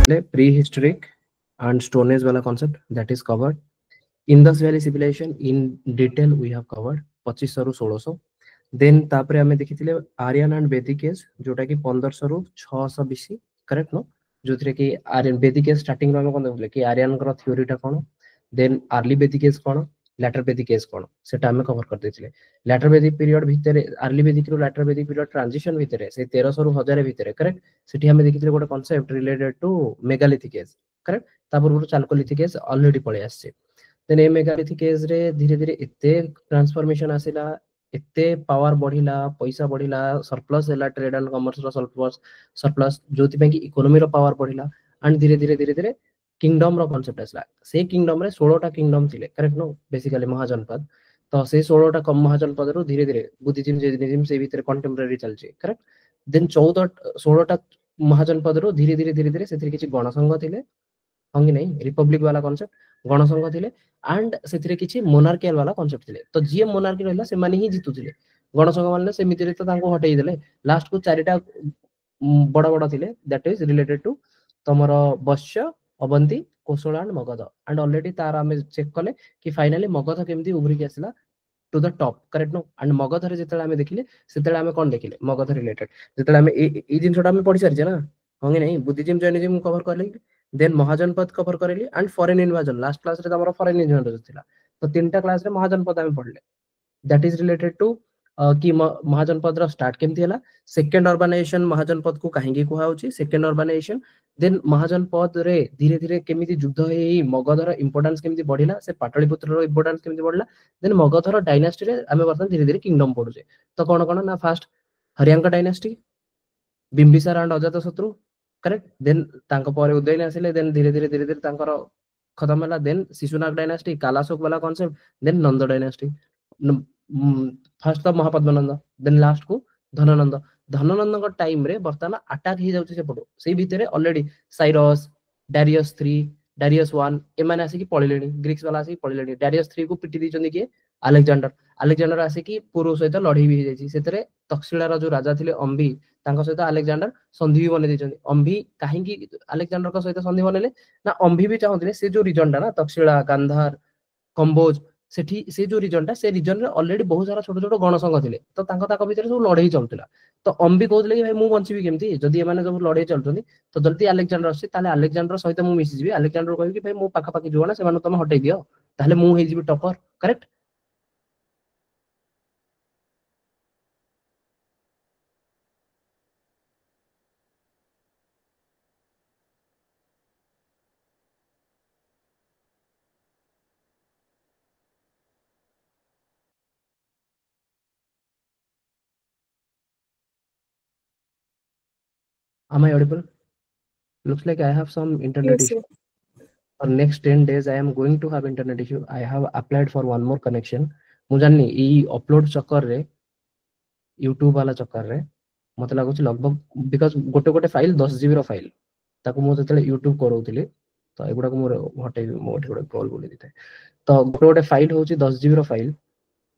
prehistoric and stone age wala concept that is covered. Indus Valley civilization in detail we have covered 2500 ରୁ 1600. Then तापरे हमें देखिथिले Aryan and वैदिक as जोटा कि 1500 ରୁ 600 बीसी करेक्ट नो जोथिरे कि आर्यन वैदिक एज स्टार्टिंग रो हम कोन देखले कि आर्यन कर थ्योरी टा कोन देन अर्ली वैदिक एज कोन लैटर वैदिक एज कोन सेटा हमें कवर कर देथिले लैटर वैदिक पीरियड भितरे अर्ली वैदिक रो लैटर वैदिक पीरियड ट्रांजिशन भितरे से 1300 ରୁ 1000 भितरे करेक्ट सेठी हमें देखिथिले गोटे concept related to megalithic age correct तापर चाल्कोलिथिक एज ऑलरेडी पळे आछे देन ए मेगालिथिक एज रे धीरे धीरे एते ट्रांसफॉर्मेशन आसिला एते पावर बढ़िला पैसा बढ़िला सरप्लस हैला ट्रेड एंड कमर्स रो सरप्लस सरप्लस जोति पे कि इकोनॉमी रो पावर बढ़िला एंड धीरे धीरे धीरे धीरे किंगडम रो कांसेप्ट आसला से किंगडम रे 16 टा किंगडम थिले करेक्ट नो बेसिकली महाजनपद तो से 16 टा कम महाजनपद रो धीरे धीरे बुद्धिज्म जैनिज्म से भीतर कंटेम्पररी चलचे करेक्ट देन 14 16 टा महाजनपद रो धीरे धीरे धीरे धीरे सेतिर किछि गणसंघ थिले हंगी नहीं रिपब्लिक वाला कांसेप्ट गणसंघ थिले एंड सेथिरे किछि मोनार्कियल वाला कांसेप्ट थिले तो जे मोनार्की रहला से माने ही जितुथिले गणसंघ माने सेमितिरे तो तांको हटेई देले लास्ट को चारिटा बड़ बड़ थिले दैट इज रिलेटेड टू तमर वश्य अवंती कोसला एंड मगध एंड ऑलरेडी तार हमें चेक कले कि फाइनली मगध केमती उभरी के आसला to the top correct no and Magadha रे जेतले हमें देखिले सेतले हमें कोन देखिले मगध रिलेटेड जेतले हमें ए जिंसटा हमें पढि सारिजे ना हंगे नहीं बुद्धिज्म जैनिज्म कवर करले देन महाजनपद कवर करेली and foreign invasion last class रे हमर फॉरेन इन्वाजन थिला तो तीनटा क्लास रे महाजनपद हमें पढले दैट इज रिलेटेड टू कि महाजनपद रो स्टार्ट केमती हला सेकंड अर्बनाइजेशन महाजनपद को काहेकि कुहा होची सेकंड अर्बनाइजेशन देन महाजनपद रे धीरे धीरे केमिति युद्ध हेई मगध रो इंपोर्टेंस केमिति बढ़िला से पाटलिपुत्र रो इंपोर्टेंस केमिति बढ़िला देन मगध रो डायनास्टी रे हमें वर्तमान धीरे धीरे किंगडम पडुचे तो कोन कोन ना first Haryanka dynasty Bimbisara and Ajatashatru correct then तांको परे उदयन आसिले देन धीरे धीरे धीरे धीरे तांकर खत्म होला देन शिशुनाग डायनास्टी कालाशोक वाला कांसेप्ट देन नंद डायनास्टी फर्स्ट तो महापद्मनंद देन लास्ट को धननंद धननंद को टाइम रे वर्तमान अटैक ही जाउछ सेपटो सेही भितरे ऑलरेडी साइरस डारियस 3 डारियस 1 एमाने आसी कि पळिलेनी ग्रीक्स वाला आसी पळिलेनी डारियस 3 को पिटी दिचंदी कि अलेक्जेंडर अलेक्जेंडर आसी कि पूर्व सहित लढई भी जायछि सेतरे तक्षशिला रो जो राजा थिले अंबी तांको सहित अलेक्जेंडर संधि भी बने दिचंदी अंबी काहेकि अलेक्जेंडर को सहित संधि बनेले ना अंबी भी चाहथिले से जो रीजन टा ना तक्षशिला गांधार कंबोज सेठी से जो रीजन टा से रीजन रे ऑलरेडी बहुत सारा छोट छोट गणसंघ थिले तो तांको ताको भितर सब लढई चलतिला तो अंबी कहले कि भाई मु बंचिबी केमती जदी एमाने सब लढई चलतोनी तो जल्दी अलेक्जेंडर आसी ताले अलेक्जेंडर सहित मु मिसि जिबी अलेक्जेंडर कहबी कि भाई मु पाखा पाखी जोना से माने तुम हटै दियो ताले मु हे जिबी topper correct am I audible looks like I have some internet Yes, issue yes. for next 10 days I am going to have internet issue I have applied for one more connection मु जाननी ई upload चक्कर रे YouTube वाला चक्कर रे मते लागुच लगभग because गोटे गोटे फाइल 10 जीबी रो फाइल ताको मु जतले यूट्यूब करौतिले तो एगुडा को मोर हटे मोटे गोटे कॉल बोली दिते तो गोटे गोटे फाइल होची 10 जीबी रो फाइल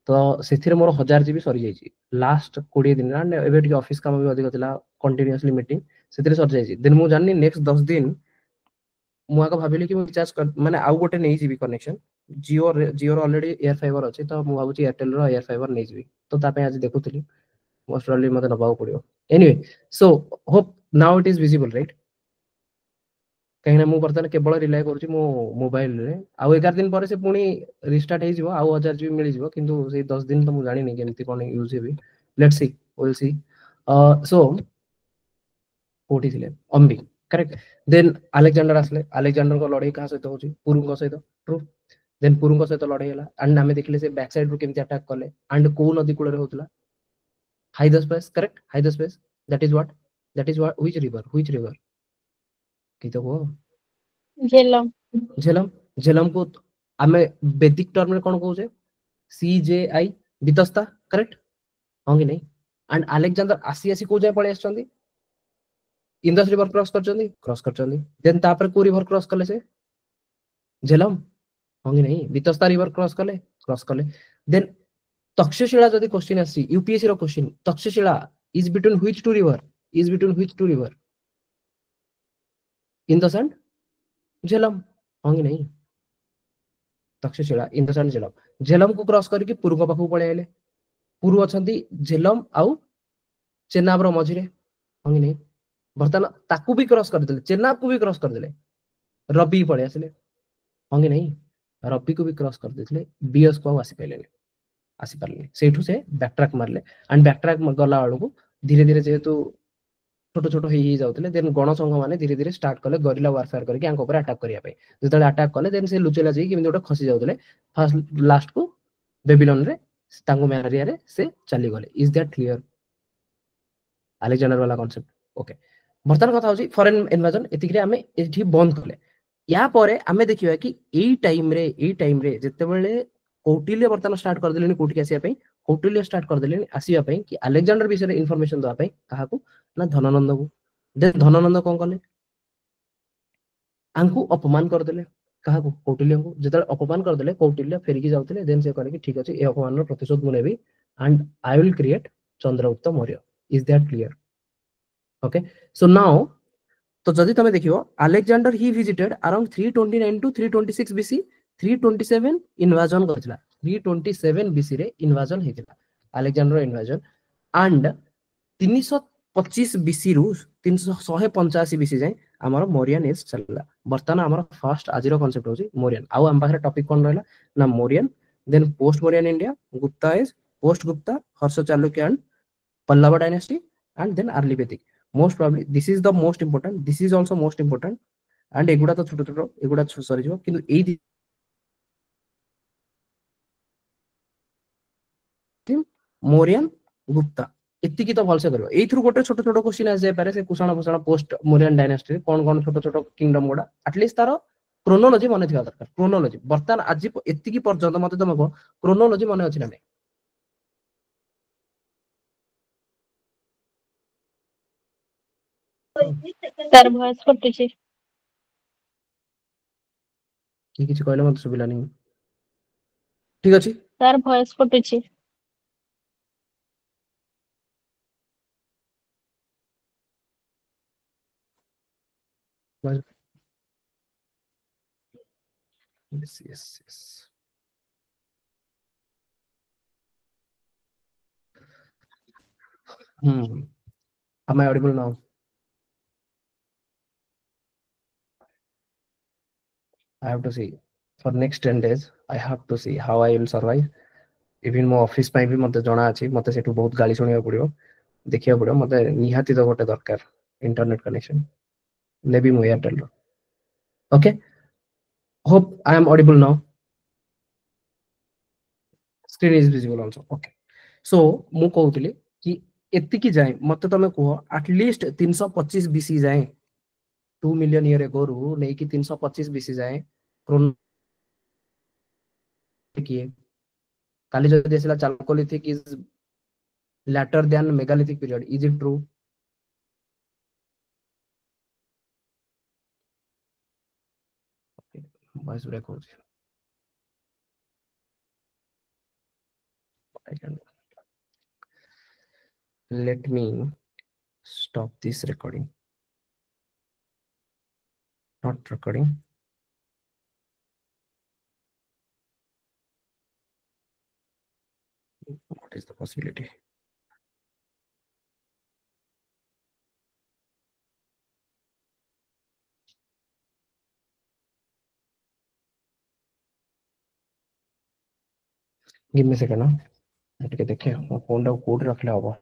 तो सेथिरे मोर 1000 जीबी सरी जाईची लास्ट 20 दिन ना एबे टिके ऑफिस काम भी अधिक थिला कंटीन्यूअसली मीटिंग सेथिरे सरी जाईची देन मु जाननी नेक्स्ट 10 दिन मु आका भाबिली कि मु रिचार्ज कर माने आउ गोटे नै जीबी कनेक्शन जियो रो ऑलरेडी एयर फाइबर अछि तो मु भाबुची एयरटेल रो एयर फाइबर नै जीबी तो ता पे आज देखुथिली मोस्ट प्रोबब्ली मते नबाउ पड़ियो anyway so hope now it is visible right कहीं ना मु बर्तन केवल रिलाय करूची मो मोबाइल रे आउ 11 दिन पर से पुनी रिस्टार्ट हे जिवो आउ 1000 जीबी मिली जिवो किंतु से 10 दिन तो मु जानि नै केमती कोन यूज हेबी let's see we'll see so कोठी थिले अंबी करेक्ट देन अलेक्जेंडर आसले अलेक्जेंडर को लड़ाई कहा सहित होची पुरुंग सहित ट्रू देन पुरुंग सहित लड़ाई हला एंड हमें देखले से बैक साइड रो केमती अटैक करले एंड को नदी कूल रे होतला Hydaspes correct Hydaspes that is what which river की तो वो झेलम झेलम झेलम को आमे वैदिक टर्म में कोन कहू सी जे आई वितस्ता करेक्ट हां कि नहीं एंड अलेक्जेंडर आसी आसी को जाय पळे आछंदी इंडस रिवर क्रॉस करचंदी देन तापर को रिवर क्रॉस कले से झेलम हां कि नहीं वितस्ता रिवर क्रॉस कले देन तक्षशिला जदी क्वेश्चन आसी यूपीएससी रो question Takshashila is between which two river Indus and Jhelum हाँ कि नहीं तक्षशिला इंदस एंड झेलम झेलम को क्रॉस करके पुरु पाखु पळे आइले पुरु अछंती झेलम आउ चेनाबर मझिरे हाँ कि नहीं बर्तमान ताकू भी क्रॉस करदेले चेनाब को भी क्रॉस करदेले रबी पळे आसिले हाँ कि नहीं रबी को भी क्रॉस कर देते बीएस को आसी पाइले आसी पारले सेठू से बैकट्रैक मारले एंड बैकट्रैक गला बेलू धीरे धीरे जेहेतु छोट छोट हो जाते देन गणसंघ मैंने धीरे धीरे स्टार्ट कले गरिला वारफेयर करके अटैक करने जो अटैक कले देन से लुचेला जाइए केମିତି गोटे खसी जाते फास्ट लास्ट को बेबीलोन रे मैरिया रे से चली गले इज दैट क्लियर अलेक्जेंडर वाला कांसेप्ट ओके बर्तमान कथा होची फॉरेन इन्वेजन एतिकरे आमे एठी बंद कले या परे आमे देखिबा कि एई टाइम रे जेतेबेले कौटिल्य बर्तमान स्टार्ट कर देलेनी कोठी आसीया पई कौटिल्य स्टार्ट कर देलेनी आसीया पई कि अलेक्जेंडर विषय इनफॉरमेशन दवा पई काहाकू ना धननंद को देन धननंद कोन कले आंकु अपमान कर देले काहाकू कौटिल्य को जेते अपमान कर देले कौटिल्य फेरिकी जाउतले देन से कहले कि ठीक अछि ए अपमान रो प्रतिशोध मु नेबी and I will create Chandragupta Maurya is that clear okay so now तो जदि तमे देखियो Alexander he visited around 329 to 326 BC 327 invasion करथिला 327 बीसी रे इन्वाजन हेतिला अलेक्जेंडर इन्वाजन एंड 325 बीसी रु 385 बीसी जाय हमर मौर्यन एज चलला वर्तमान हमर फर्स्ट आजिरो कांसेप्ट होची मौर्यन आउ हम पाखरे टॉपिक कोन रहला ना Mauryan then post Mauryan India Gupta age post Gupta Harsha Chalukya and Pallava dynasty and then early Vedic most probably this is the most important this is also most important and एगुडा तो छोटो छोटो एगुडा सरी जो किंतु एई मौर्यन गुप्ता एतिकी तो भलसे करबो एई थ्रु गोटे छोटो छोटो क्वेश्चन आ जाय पारे से कुषाण भूषण पोस्ट मौर्यन डायनेस्टी कोन कोन छोटो छोटो किंगडम गोडा एटलीस्ट तारो क्रोनोलॉजी मने थिबा दरकार क्रोनोलॉजी वर्तमान आज एतिकी पर्यंत मते तुम को क्रोनोलॉजी मने अछि ना तार वॉइस कटुची कि किछ कहले मते सुबिला नहीं ठीक अछि तार voice कटुची yes yes yes am I audible now I have to see for next 10 days I have to see how I will survive even मो ऑफिस पाई भी मते जणा अछि मते सेठू बहुत गाली सुनिया पड़ियो देखिया पड़ियो मते निहाती तो गोटे दरकार इंटरनेट कनेक्शन नेबी मो एयरटेल रो okay hope I am audible now screen is visible also okay so मु कहउतली कि एतिकी जाय मते तमे कहो एटलीस्ट 325 बीसी जाय 2 मिलियन ईयर एगो रु नै कि 325 बीसी जाय क्रोन किए काली जो देसला Chalcolithic is later than megalithic period is it true voice break होची I can let me stop this recording not recording what is the possibility give me a second ना ଟିକେ ଦେଖେ ମୋ ଫୋନ୍ ଟାକୁ କୋଉଠି ରଖିଲେ ହବ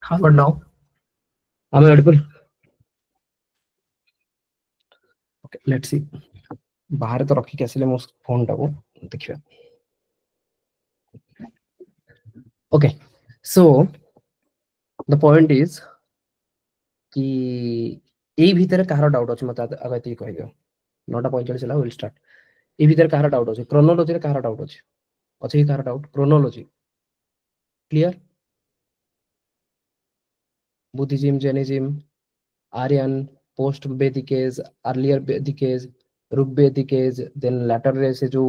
how about now am I audible okay let's see बाहर तो रखी कैसे मो फोन टाको देखिए okay so the point is कि एई भितर कहार डाउट अछि मत आगे ती कहि दियो 9:45 ହେଲା विल स्टार्ट ए भितर कहार डाउट अछि क्रोनोलॉजी रे कहार डाउट अछि कहार doubt chronology clear Buddhism Jainism Aryan post Vedic age earlier Vedic age Rigvedic age then later रे से जो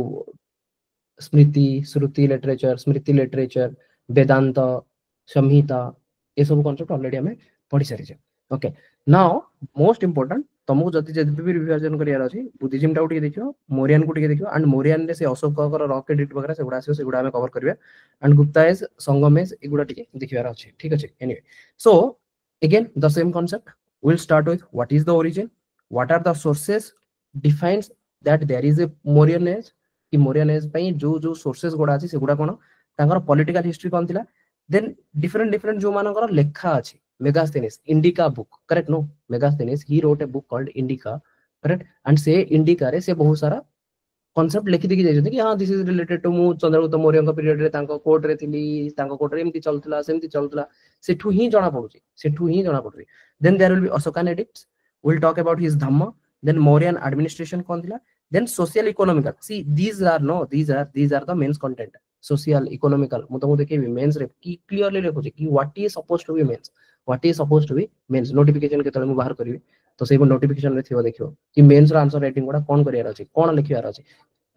स्मृति लिटरेचर वेदांत संहिता ये सब कॉन्सेप्ट ऑलरेडी हमें पढ़ी सारी ओके नाउ मोस्ट इंपोर्टेंट तुमको जति जति भी रिविजन करियार अछि बुद्धिज्म टाउ टिके देखियो मोरियन को टिके देखियो एंड मोरियन रे से अशोक कर रॉक एडिट वगैरह से गुडा आसी से गुडा हमें कवर करबे एंड गुप्ता एज संगमेश एगुडा टिके देखियार अछि ठीक अछि anyway so again the same concept we'll start with what is the origin what are the sources defines that there is a Mauryan age कि Mauryan age पई जो जो sources गुडा अछि से गुडा कोन तांगर पॉलिटिकल हिस्ट्री कोन थिला देन डिफरेंट जो मानकर लेखा अछि Megasthenes Indica book correct no Megasthenes he wrote a book called Indica correct and से इंडिका रे से बहुत सारा कॉन्सेप्ट लिखि दिखि जाइछथि कि हां दिस इज रिलेटेड टू मु चंद्रगुप्त मौर्य का पीरियड रे तांको कोर्ट रे थिली तांको कोर्ट रे एमति चलतला सेमति चलतला सेठू ही जणा पडुची then there will be Ashokan edicts will talk about his dhamma then Mauryan administration कोन थिला then social economical see these are the mains content social economical मु तुमको देखेबी मेंस रे की क्लियरली लिखुची कि what is supposed to be mains notification केतले मु बाहर करबी तो सेबो नोटिफिकेशन रे थिबो देखियो कि मेंस रो आंसर राइटिंग गुडा कोन करियार अछि कोन लिखियार अछि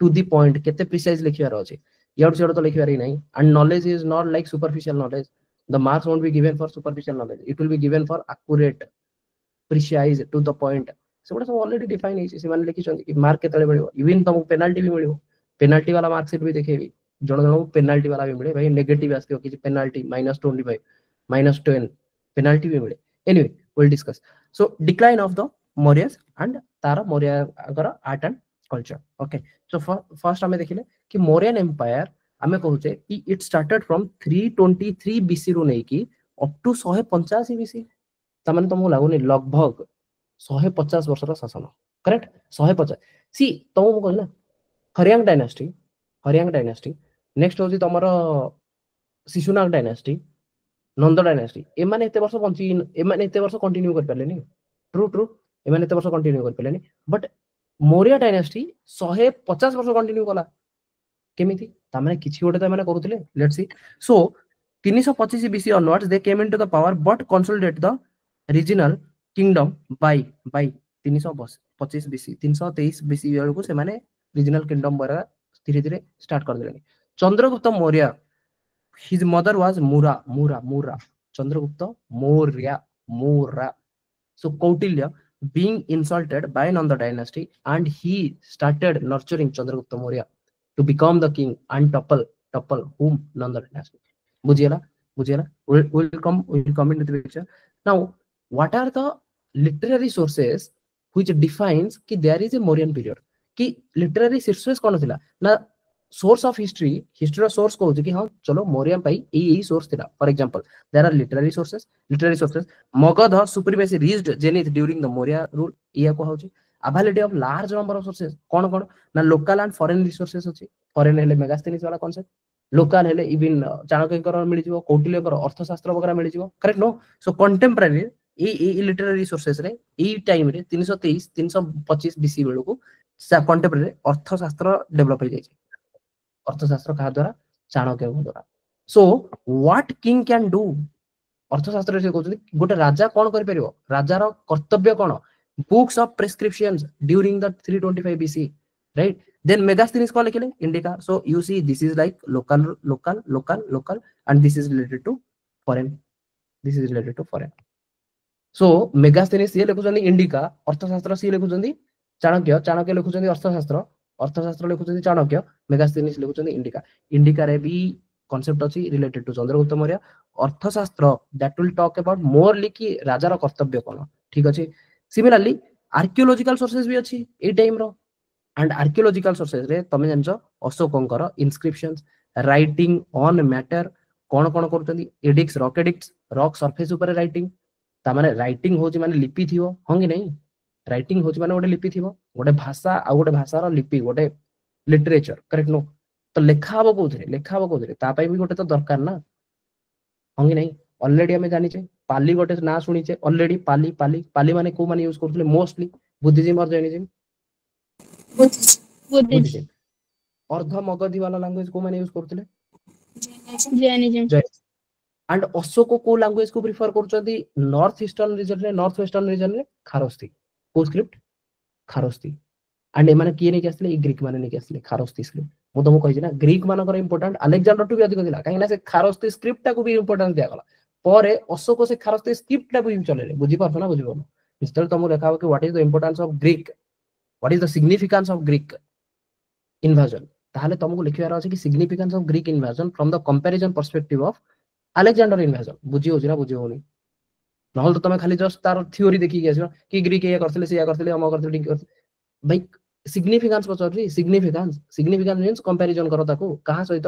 टू द पॉइंट केते प्रिसाइज लिखियार अछि याडू सेडू तो लिखियार ही नहीं and knowledge is not like superficial knowledge the marks won't be given for superficial knowledge it will be given for accurate precise to the point so what is already defined is से माने लिखि छन कि mark केतले मिलियो even तुमको penalty भी मिलियो penalty वाला मार्क शीट भी देखेबी जण पेनाल्टी वाला भी मिले भाई नेगेटिव आस्तियो कि पेनाल्टी -25 -10 पेनाल्टी भी मिले anyway we'll discuss so decline of the Mauryas and तारा मौर्य अगर art and culture okay so first हमें देखिले कि मौर्यन एम्पायर आमे कहूचे कि इट स्टार्टेड फ्रॉम 323 बीसी रु नै कि अप टू 185 बीसी त माने तुमको लागुनी लगभग 150 वर्ष रा शासन करेक्ट 150 सी तुमको कहला हरियांग डायनास्टी नेक्स्ट होची तमरो शिशुनाग डायनास्टी नंद डायनास्टी ए माने एते वर्ष बंची ए माने एते वर्ष कंटिन्यू कर परलेनी ट्रू ए माने एते वर्ष कंटिन्यू कर परलेनी बट मौर्य डायनास्टी 150 वर्ष कंटिन्यू कला केमिति तामाने किछि गोटे तामाने करूथिले let's see so 325 BC onwards they came into the power but consolidate the regional kingdom by 325 BC 323 BC बेलको से माने रीजनल किंगडम बरा धीरे धीरे स्टार्ट कर देले Chandragupta Maurya his mother was Mura Chandragupta Maurya so Kautilya being insulted by Nanda dynasty and he started nurturing Chandragupta Maurya to become the king and topple whom Nanda dynasty बुझिएला we'll come into the picture now what are the literary sources which defines कि there is a Mauryan period कि literary sources कौन थिला ना source of history row source कहूची कि हां चलो मौर्य पई एई source थिला for example there are literary sources Magadha supremacy reached zenith during the Maurya rule या को होची availability of large number of sources कौन ना local and foreign resources अछि foreign हेले मेगास्थेनिस वाला concept लोकल हेले इवन चाणक्यकर मिल जिवो कौटिल्यकर अर्थशास्त्र वगैरह मिल जिवो करेक्ट नो सो कंटेम्पररी ए लिटरेरी सोर्सेस रे ए टाइम रे 323 325 बीसी बेलको कंटेम्पररी अर्थशास्त्र डेवलप हो जाय अर्थशास्त्र का द्वारा चाणक्य द्वारा so what king can do अर्थशास्त्र से कहउछन गोटे राजा कोन करि परिबो राजा रो कर्तव्य कोन books of prescriptions during the 325 BC right then Megasthenes call लिखिले Indica so you see this is like local and this is related to foreign so Megasthenes ये लिखुछन इंडिका अर्थशास्त्र से लिखुछन चाणक्य लिखुछन अर्थशास्त्र लिखुछन चाणक्य मेगास्थेनिस लिखुछन इंडिका रे भी concept अछि related to चंद्रगुप्त मौर्य अर्थशास्त्र that will talk about more लिखि राजा रो कर्तव्य कोन ठीक अछि सिमिलरली आर्कियोलॉजिकल सोर्सेस भी अछि ए टाइम रो and archaeological sources रे तमे जानछो अशोकंकर inscriptions writing on matter कोन करतंदी edicts rock surface ऊपर राइटिंग ता माने राइटिंग होची माने लिपि थिवो हंगी नहीं राइटिंग होची माने गोटे लिपि थिवो गोटे भाषा आ गोटे भाषार लिपि गोटे लिटरेचर करेक्ट नो तो लेखा हबो कोथरे ता पई भी गोटे तो दरकार ना हंगी नहीं ऑलरेडी हमें जानि छै पाली गोटे ना शुणीचे ऑलरेडी पाली पाली पाली माने को माने यूज करथले मोस्टली बुद्धिज्म और जैनिज्म बुद्धिज्म अर्ध मगधी वाला लैंग्वेज को माने यूज करथले जैनिज्म एंड अशोक को लैंग्वेज को प्रिफर करछथि नॉर्थ ईस्टर्न रीजन रे नॉर्थ वेस्टर्न रीजन रे खारोस्ती को स्क्रिप्ट खारोस्ती एंड एमाने किए नै आसले ग्रीक माने नै आसले खारोस्ती स्क्रिप्ट मु तुमको कहि ना ग्रीक मानकर इंपोर्टेंट अलेक्जेंडर टू भी अधिक दिला काहे ना से खारोस्ती स्क्रिप्ट टा को भी इंपोर्टेंस दिया गला परे अशोक से खारोस्ती स्क्रिप्ट टा भी चलेले बुझी परछ ना बुझिबो मिस्टर तुमको देखाबो कि what is the importance of Greek what is the significance of Greek invasion ताहले तुमको लिखिबार अछि कि significance of Greek invasion from the comparison perspective of Alexander invasion बुझी होछि ना बुझी होनी नहल तो तुम खाली जस्ट तार थ्योरी देखि के आछो कि ग्रीक या करथले से या करथले हम करथले ठीक भाई सिग्निफिकेंस पचरी सिग्निफिकेंस मींस कंपैरिजन करो ताको कहा सहित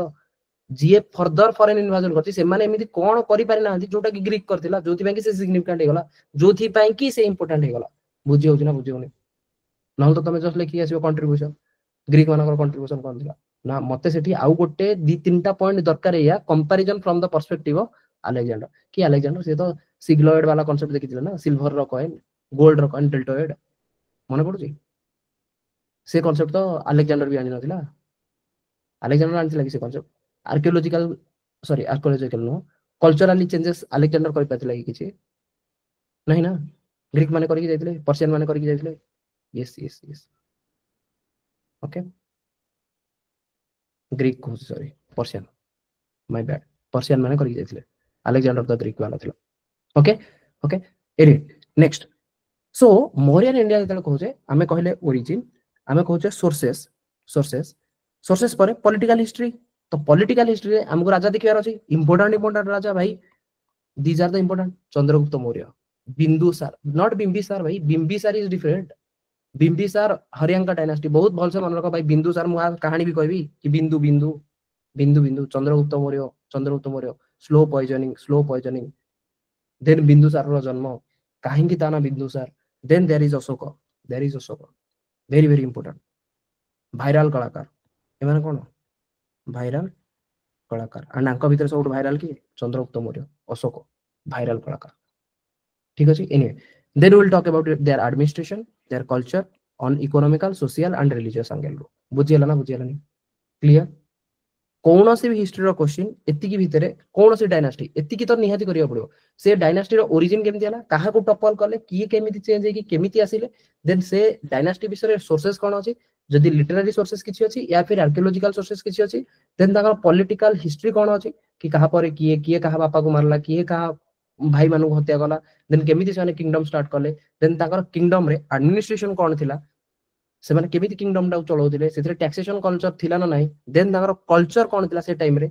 जीए फर्दर फॉरेन इन्वेजन करछि से माने एमिति कोन करि पारि ना जोटा कि ग्रीक करथिला जोथि पय कि से सिग्निफिकेंट हे गला जोथि पय कि से इंपोर्टेंट हे गला बुझी होछि ना बुझी होनी नहल तो तुम जस्ट लिखि आछो कंट्रीब्यूशन ग्रीक मानकर कंट्रीब्यूशन कोन दिला ना मते सेठी आउ गोटे दी तीनटा पॉइंट दरकार या comparison from the perspective of Alexander कि अलेक्जेंडर से तो सिग्लॉइड वाला कांसेप्ट देखिथिले ना सिल्वर रो कॉइन गोल्ड रो कॉइन डेल्टोइड मन पड़ुची से कांसेप्ट तो अलेक्जेंडर भी आनि नथिला अलेक्जेंडर आनिथिला कि से concept archaeological no culturally changes Alexander करि पाथिला कि किछि नहीं ना ग्रीक माने करि जाइथिले पर्शियन माने करि जाइथिले yes yes yes okay Greek को sorry Persian my bad Persian माने करि जाइथिले अलेक्जेंडर द ग्रीक वाला थिला ओके ओके एरी नेक्स्ट सो मौर्यन इंडिया जतले कहूचे आमे कहले ओरिजिन आमे कहूचे सोर्सेस पर पॉलिटिकल हिस्ट्री तो पॉलिटिकल हिस्ट्री रे हमको राजा देखियार अछि इंपोर्टेंट राजा भाई these are the important Chandragupta Maurya Bindusara not Bimbisara भाई Bimbisara is different Bimbisara Haryanka dynasty बहुत भल से मन रखो भाई बिंदुसार मु कहानी भी कहबी कि बिंदु Bindu Bindu Bindu Chandragupta Maurya slow poisoning then Bindusara रो जन्म काहेकि ताना Bindusara then there is Ashoka very very important viral कलाकार ए माने कोन वायरल कलाकार एंड आंक भीतर सब वायरल की चंद्रगुप्त मौर्य अशोक वायरल कलाकार ठीक अछि anyway then we will talk about their administration their culture on economical social and religious angle बुझियला ना बुझियला नहीं क्लियर कौन से भी हिस्ट्री रो क्वेश्चन एतिकी भितरे कौन से डायनास्टी एतिकी तो निहाती करिया पड़ो से डायनास्टी रो ओरिजिन केमिति हला काहा को टपल करले की केमिति चेंज हे की केमिति आसिले देन से डायनास्टी विषय सोर्सेस कोन अछि जदि लिटरेरी सोर्सेस किछि अछि या फिर आर्कियोलॉजिकल सोर्सेस किछि अछि देन ताका पॉलिटिकल हिस्ट्री कोन अछि कि कहा पर किए कहा बापा को मारला किए कहा भाई मानु हत्या कला देन केमिति से किंगडम स्टार्ट करले देन ताकर किंगडम रे एडमिनिस्ट्रेशन कोन थिला से माने केमिति किंगडम टा चलाउथिले सेथरे टैक्सेशन कल्चर थिला ना नाही देन ताकर कल्चर कोन थिला से टाइम रे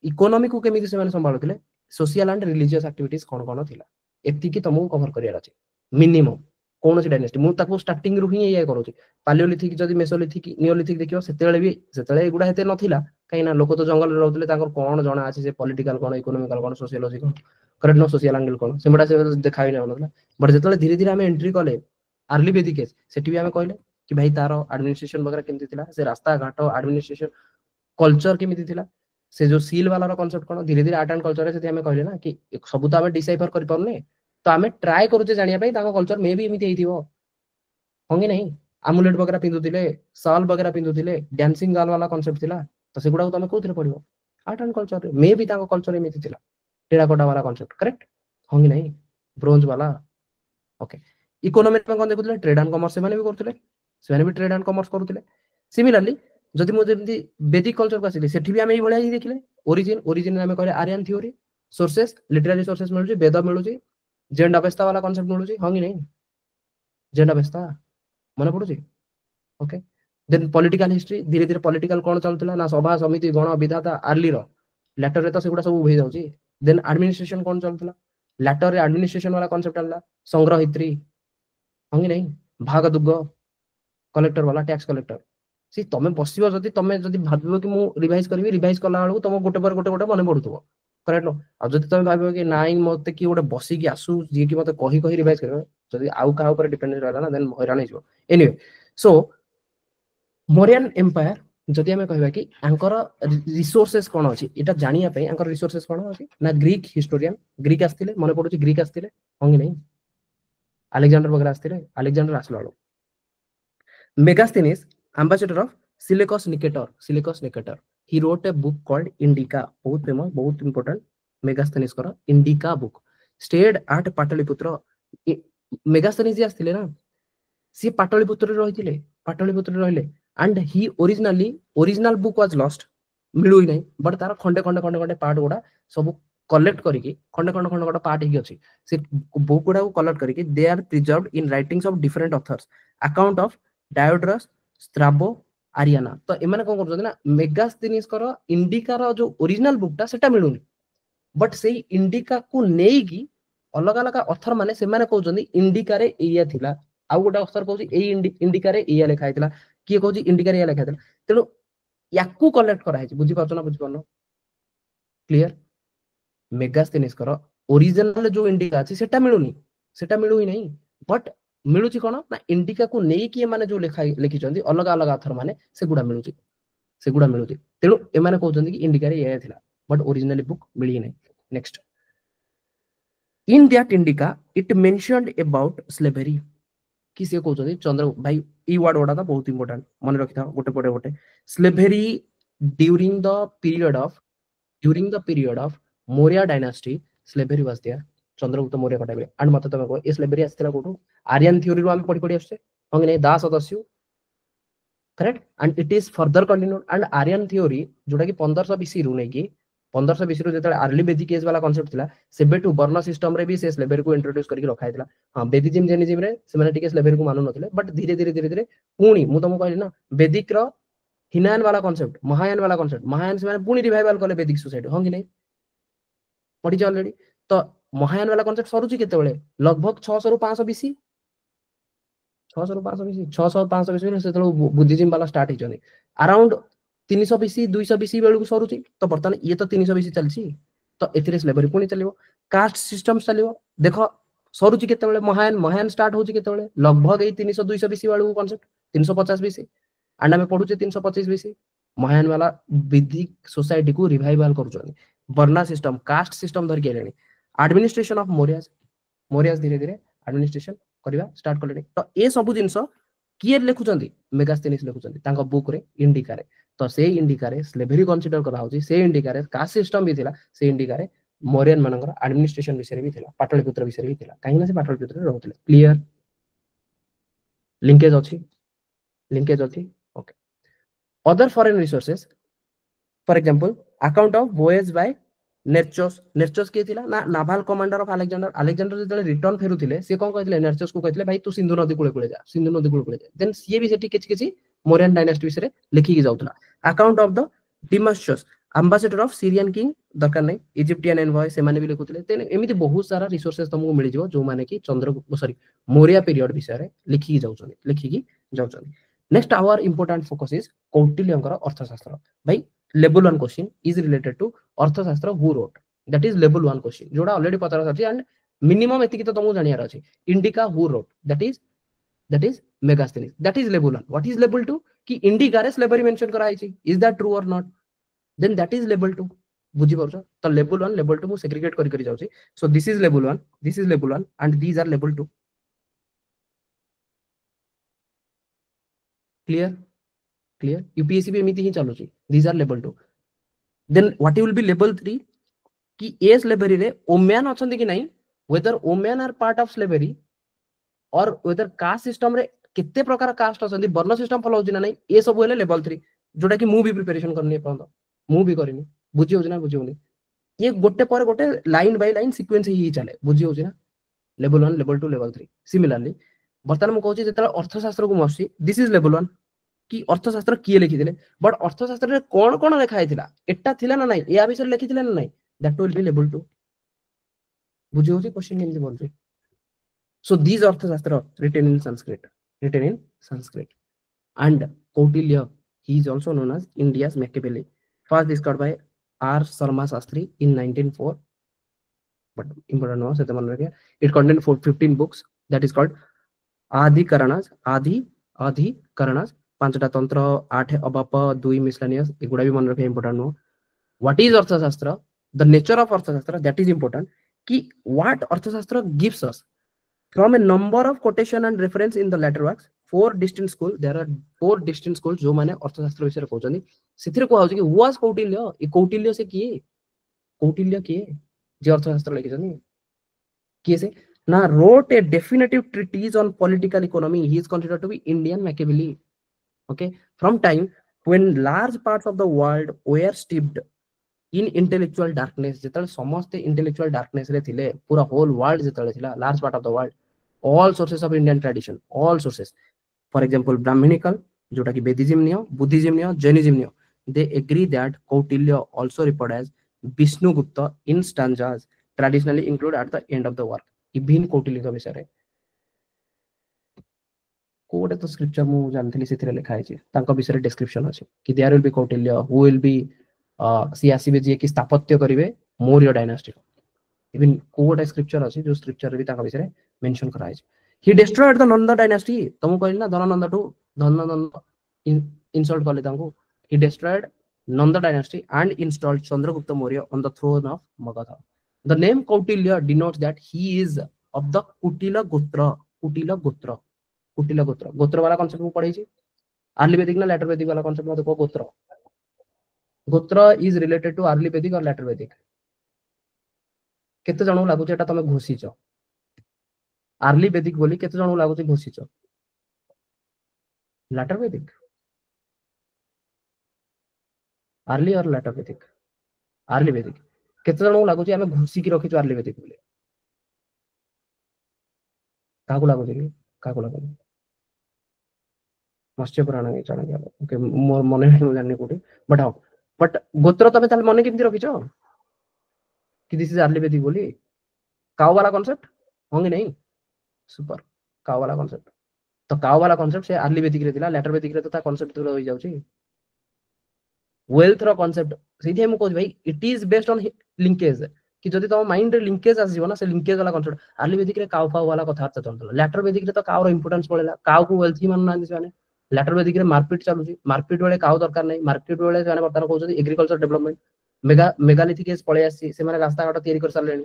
इकोनॉमी को केमिति से माने संभाळुथिले सोशल एंड रिलीजियस एक्टिविटीज कोन थिला एतिकी तमु कवर करियार अछि मिनिमम कौन सी डायनेस्टी मु ताको स्टार्टिंग रु ही ये करूची पालियोलिथिक जदी मेसोलिथिक नियोलिथिक देखियो सेतेले गुडा हेते नथिला काई ना लोक तो जंगल रे रहउतले ताकर कोन जणा अछि से पॉलिटिकल कोन इकोनॉमिकल कोन सोशियोलॉजी कोन करेक्ट नो सोशल एंगल कोन सेमडा से देखाइ नै नथिला बट जेतले धीरे धीरे हमें एंट्री कले अर्ली वेदिक केस सेठी भी हमें कहले कि भाई तारो एडमिनिस्ट्रेशन वगैरह केमति थिला से रास्ता घाट एडमिनिस्ट्रेशन कल्चर केमति थिला से जो सील वाला रो कांसेप्ट कोन धीरे धीरे आर्ट एंड कल्चर रे सेठी हमें कहले ना कि सब तो हमें डिसाइफर करि परने तो आमे ट्राई करूचे जानिया पई ताको कल्चर मे भी एमिति हेथिबो होंगे नहीं आमुलेट वगैरह पिंदुथिले साल वगैरह पिंदुथिले डांसिंग गार्ल वाला कांसेप्ट थिला तो सेगुडा तमे कोथरे पडिबो आर्ट एंड कल्चर मे भी ताको कल्चर एमिति थिला टेराकोटा वाला कांसेप्ट करेक्ट होंगे नहीं ब्रोंज वाला ओके इकोनॉमी में कोन देखुथिले ट्रेड एंड कॉमर्स माने भी करथिले से माने भी ट्रेड एंड कॉमर्स करूथिले सिमिलरली जदि मु जेमति वैदिक कल्चर को आसिले सेठी भी हमें ई भलिया ही देखिले ओरिजिन हमें कहले Aryan theory sources literary sources मिलुची वेद मिलुची जेंड अवस्था वाला कांसेप्ट मिलुची होंगे नहीं जेंड अवस्था मन पड़ुची ओके देन पॉलिटिकल हिस्ट्री धीरे धीरे पॉलिटिकल कोन चलतला ना सभा समिति गण विधाता आर्ली रो लेटर रे तो सेगुडा सब उभे जाउची देन एडमिनिस्ट्रेशन कोन चलतला लेटर रे एडमिनिस्ट्रेशन वाला कांसेप्ट आला संग्रहित्री होंगे नहीं भागदुग कलेक्टर वाला टैक्स कलेक्टर सी तमे बसिबो जदी भाबिबो कि मु रिवाइज करबी रिवाइज कला वाला तम गोटे पर गोटे मन पडुथबो करेक्ट नो आ जदी तमे भाबिबो कि नाइ मते कि गोटे बसी कि आसु जे कि मते कही रिवाइज करबो जदी आउ का ऊपर डिपेंडेंट रहला ना देन हैरान हिजो एनीवे सो मौर्यन एम्पायर जदि आम कहवा कि आंकर रिसोर्सेस कौन अच्छी एटा जानिया पे आंकर रिसोर्सेस कौन अच्छी ना ग्रीक हिस्टोरियन ग्रीक आसते मन पड़ुची ग्रीक आसते हाँ कि नहीं अलेक्जेंडर वगैरह आसते अलेक्जेंडर आसला बेलू Megasthenes ambassador of Seleucus Nicator he wrote a book called Indica बहुत फेमस बहुत इंपोर्टेंट मेगास्थेनिस कर Indica book stayed at Pataliputra Megasthenes जी आसते ना सी पाटलिपुत्र रही पाटलिपुत्र रहिले and he original book was lost मिलू ही नहीं बट तार खंडे खंडे खंडे खंडे पार्ट गुड़ा सब कलेक्ट करके खंडे खंडे खंडे खंडे पार्ट ही अच्छी से बुक गुड़ा कलेक्ट करके they are preserved in writings of different authors account of Diodorus Strabo Arrian तो एमाने कोन करछन ना मेगास्थेनिस कर इंडिका रो जो ओरिजिनल बुकटा सेटा मिलुनी बट से इंडिका को नेकी अलग अलग ऑथर माने से माने कहउछन इंडिका रे एया थिला आ गोटा ऑथर कहउछि ए इंडिका रे एया लिखा हैतिला किए कहउछि इंडिका रे एया लिखा हैतिला तेनु याकू कलेक्ट करा है बुझी पाछन बुझी पानो क्लियर मेगास्थेनिस कर ओरिजिनल जो इंडिका अछि सेटा मिलू ही नहीं बट मिलुची कोन ना इंडिका को नेई कि माने जो लिखी चंदी अलग अलग ऑथर माने सेगुडा मिलुची तेनु ए माने कहउछन कि इंडिका रे एया थिला बट ओरिजिनली बुक मिली नहीं next in that indica it mentioned about slavery कि से कहउछन चंद्र भाई ई वर्ड ओडा था बहुत इंपोर्टेंट मन रखिथा गोटे पटे गोटे slavery during the period of Maurya dynasty slavery was there Chandragupta Maurya कटा बेले एंड मत तमे को ए स्लेवरी आस्थिला कोठू आर्यन थ्योरी रो हम पढी पढी आछे हंग नै दास सदस्य correct and it is further continued and Aryan theory जोटा कि 1500 बीसी रु नै कि 1500 बीसी रु जेतले अर्ली वेदिक एज वाला कांसेप्ट थिला सेबेटू वर्ण सिस्टम रे भी से स्लेवरी को इंट्रोड्यूस करके रखा हैतिला हां वेदिज्म जेनिज्म रे से माने टिके स्लेवरी को मानु नथिले बट धीरे धीरे पुणी मु तुमको कहली ना वेदिक रो हिनायन वाला कांसेप्ट महायान वाला कांसेप्ट महायान से माने पुणी रिवाइवल कले वेदिक सोसाइटी हंग नै पढी ऑलरेडी तो महायान वाला कांसेप्ट सरुची केते बेले लगभग 600 रु 500 बीसी 600 रु 500 बीसी 600 500 बीसी से तलो बुद्धिज्म वाला स्टार्ट हे जने अराउंड 300 बीसी 200 बीसी बेलु को सरुची तो बर्तमान ये तो 300 बीसी चलची तो एथिरे स्लेवरी पुणी चलिवो कास्ट सिस्टम चलिवो देखो सरुची केते बेले महायान स्टार्ट होची केते बेले लगभग 300 200 बीसी वाला कांसेप्ट 350 बीसी एंड हमें पढुचे 325 बीसी महायान वाला वैदिक सोसाइटी को रिवाइवल करूछन वर्ण सिस्टम कास्ट सिस्टम धर के लेनी एडमिनिस्ट्रेशन ऑफ मौर्यास धीरे धीरे एडमिनिस्ट्रेशन करबा स्टार्ट करले तो ए सब जिंस किए लिखुचंदी मेगास्थेनिस लिखुचंदी तांको बुक रे इंडिका रे तो से इंडिका रे स्लेवरी कंसीडर करा होची से इंडिका रे कास्ट सिस्टम भी थिला से इंडिका रे मौर्यन मानकर एडमिनिस्ट्रेशन विषय भी थिला पाटलिपुत्र विषय भी थिला काहे ना से पाटलिपुत्र रे रहउतले क्लियर लिंकेज अछि okay other foreign resources for example account of voyage by Nearchus के थिला ना नाval कमांडर ऑफ अलेक्जेंडर जेतले रिटर्न फेरुथिले से कोन कहथिले नेर्चोस को कहथिले भाई तू सिंधु नदी कूले जा देन सीए भी सेठी किछि मौर्यन डायनास्टी विषय लिखि कि जाउतला account of the Deimachus ambassador of Syrian king दरकार नै इजिप्टियन एनवॉय से माने भी लिखुथिले देन एमिति बहुत सारा रिसोर्सेस तुमको मिलि जिवो जो माने कि मौर्य पीरियड विषय रे लिखि कि जाउछन next our important focus is कौटिल्यंकर अर्थशास्त्र भाई level 1 question is related to अर्थशास्त्र who wrote that is level 1 question जोड़ा ऑलरेडी पता रहछि एंड मिनिमम एतिकी तो तुमको जानियार अछि indica who wrote that is Megasthenes that is level 1 what is level 2 कि indica रे स्लेवरी मेंशन करा आइछि is that true or not then that is level 2 बुझी परछ तो level 1 level 2 मु सेग्रीगेट करि जाउछि so this is level 1 and these are level 2 clear UPSC भी एमिति ही चलुची these are level 2 then what will be level 3 कि ए slavery रे women अछंती कि नहीं whether women are part of slavery or whether caste system रे कितने प्रकार कास्ट अछंती वर्ण सिस्टम फॉलो होची ना नहीं ए सब हेले लेवल 3 जोटा कि मु भी प्रिपरेशन करनी पड़ो मु भी करिनी बुझी होची ना बुझी होनी ये गोटे पर गोटे लाइन बाय लाइन सीक्वेंस ही चले बुझी होची ना लेवल 1 लेवल 2 लेवल 3 सिमिलरली वर्तमान मु कहूची जेतला अर्थशास्त्र को मसी दिस इज लेवल 1 कि अर्थशास्त्र किए लिखिथिले बट अर्थशास्त्र रे कोन लिखा हैतिला एटा थिला ना नहीं या विषय लिखिथिले ना नहीं दैट विल बी लेवल 2 बुझी होची क्वेश्चन केमति बोलते सो दीज अर्थशास्त्र written in sanskrit and Kautilya he is also known as India's Machiavelli first discovered by R Sharma Shastri in 1904 but important no se man rakhiya it contains 15 books that is called Adhikaranas पांचटा तंत्र 8 अबाप 2 miscellaneous एगुडा भी मन रखे important no what is Arthashastra the nature of Arthashastra that is important कि what Arthashastra gives us from a number of quotation and reference in the later works 4 distinct school there are 4 distinct school जो माने अर्थशास्त्र विषय कहउछनी सिथिर को आउछ कि वाज कौटिल्य ए कौटिल्य से किए कौटिल्य किए जे अर्थशास्त्र लिखिछनी किए से ना wrote a definitive treatise on political economy. He is considered to be Indian Machiavelli. Okay, from time when large parts of the world were steeped in intellectual darkness, जेतले समस्त intellectual darkness रे थिले पूरा whole world जेतले थिला large part of the world, all sources of Indian tradition, all sources, for example Brahminical जोटा कि Vedism neo, Buddhism neo, Jainism neo, they agree that Kautilya also referred as Vishnugupta in stanzas traditionally included at the end of the work. Even Kautilya विषय रे कोडे तो scripture मु जानथली सेथिरे लिखा है तांको विषय रे डिस्क्रिप्शन अछि कि there will be Kautilya who will be सी आसीबे जे कि स्थापत्य करिवे मौर्य डायनास्टी इभिन कोडे स्क्रिप्चर अछि जो स्क्रिप्चर भी तांको विषय रे मेंशन करा है he destroyed the Nanda dynasty तुम कहली ना धननंद टू धननंद इंसल्ट करले तांको he destroyed Nanda dynasty and installed Chandragupta Maurya on the throne of Magadha. The name Kautilya denotes that he is of the Kutila Gotra. Kutila Gotra. Kutila Gotra. Gotra वाला concept में पढ़ी छी. Early Vedic ना later Vedic वाला concept में देखो Gotra. Gotra is related to early Vedic और later Vedic. केते जनू लागु एटा तमे घोषिच. Early Vedic बोली केते जनू लागु घोषिच. Later Vedic. Early और later Vedic. Early Vedic. केते जनू लागु आमे घोषि की रखिछु early Vedic बोली. काकू लागु कि काकू लागु मत्स्य पुराण नहीं जान गया ओके मोर मने नहीं जाननी कोठी बट हाउ बट गोत्र तबे ताल मने केमति रखिछो कि दिस इज अर्ली वेदिक बोली काउ वाला कांसेप्ट होंगे नहीं सुपर काउ वाला कांसेप्ट तो काउ वाला कांसेप्ट से अर्ली वेदिक रे दिला लेटर वेदिक रे तो ता कांसेप्ट दूर होई जाउची वेल्थ रो कांसेप्ट सीधे हम कहू भाई it is based on linkage कि जदि तम माइंड रे लिंकेज आसी जीवना से लिंकेज वाला कांसेप्ट अर्ली वेदिक रे काउ फाउ वाला कथा चलतला लेटर वेदिक रे तो काउ रो इंपोर्टेंस पड़ेला काउ को वेल्थ ही मानना दिसवाने लेटर वेदिक रे मारपीट चालुची मारपीट बेले काउ दरकार नहीं मारपीट बेले जाने बर्तन कहउछथि एग्रीकल्चर डेवलपमेंट मेगालिथिक एज पळे आसी से माने रास्ता घाट तयारी कर सारलेनी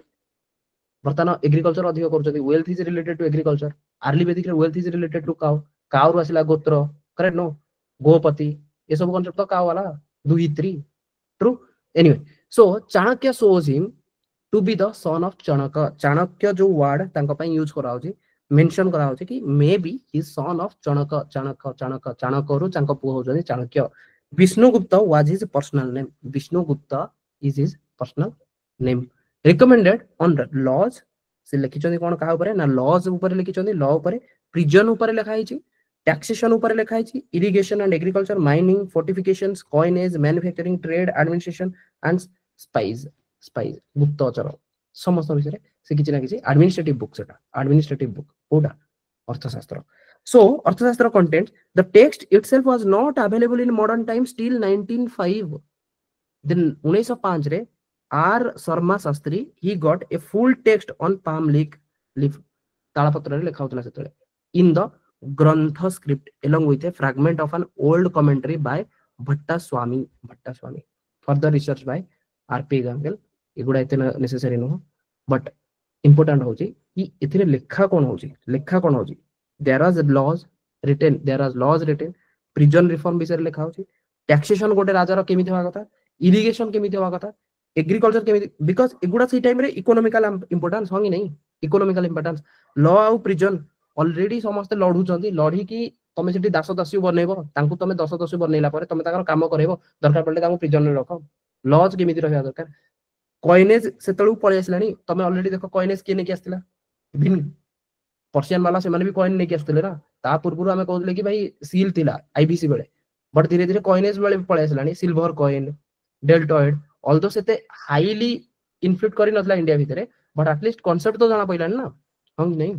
बर्तन एग्रीकल्चर अधिक करछथि wealth is related to agriculture early Vedic रे wealth is related to cow cow रो आसिला गोत्र करेक्ट नो गोपति ये सब कांसेप्ट तो काउ वाला दुहित्री true anyway so Chanakya shows him to be the son of Chanakya Chanakya जो वर्ड तांको पई यूज करा होची मेंशन करा होची कि may be he son of Chanakya Chanakya Chanakya Chanakya रो चांको पुओ होजनी Chanakya Vishnugupta was his personal name Vishnugupta is his personal name recommended on laws से लिखिछनी कोन का ऊपर ना लॉज ऊपर लिखिछनी लॉ ऊपर प्रिजन ऊपर लिखा हिची टैक्सेशन ऊपर लिखा हिची irrigation and agriculture mining fortifications coinage manufacturing trade administration and spice spice गुप्तचर समस्त विषय से किछि ना किछि एडमिनिस्ट्रेटिव बुक सेटा एडमिनिस्ट्रेटिव बुक ओडा अर्थशास्त्र so अर्थशास्त्र content the text itself was not available in modern times till 1905 then 1905 रे R Sharma Shastri he got a full text on palm leaf तालपत्र रे लिखा होतला सेतले in the ग्रंथ script along with a fragment of an old commentary by भट्टा स्वामी further research by RP Gangal एगुडा एते necessary no but important होची कि एथिरे लेखा कोन होची there are laws written prison reform विषय लिखा होची टैक्सेशन गोटे राजार केमिति होवा कथा इरिगेशन केमिति होवा कथा एग्रीकल्चर केमिति बिकॉज़ एगुडा सी टाइम रे इकोनॉमिकल इंपोर्टेंस होंगी नहीं इकोनॉमिकल इंपोर्टेंस लॉ आउ प्रिजन ऑलरेडी समस्त लढु चंदी लढी की तमे सेठी दास दासी बनेबो तांकु तमे दस दासी बनेला परे तमे ताकर काम करेबो दरकार पड़ले तांकु प्रिजन रे रखो लॉज केमिति रहया दरकार कॉइनेज सेतळु पळे आसलानी तमे ऑलरेडी देखो कॉइनेज के नेकी आस्तिला भिन्न पर्शियन वाला से माने भी कॉइन नेकी आस्तिले ना ता पूर्वरु हमें कहले कि भाई सील थिला आईबीसी बेले बट धीरे धीरे कॉइनेज बेले पळे आसलानी सिल्वर कॉइन डेल्टॉइड ऑल्दो सेते हाईली इन्फ्लुएंस करि नथला इंडिया भितरे बट एटलीस्ट कांसेप्ट तो जाना पइलानी ना हम नहीं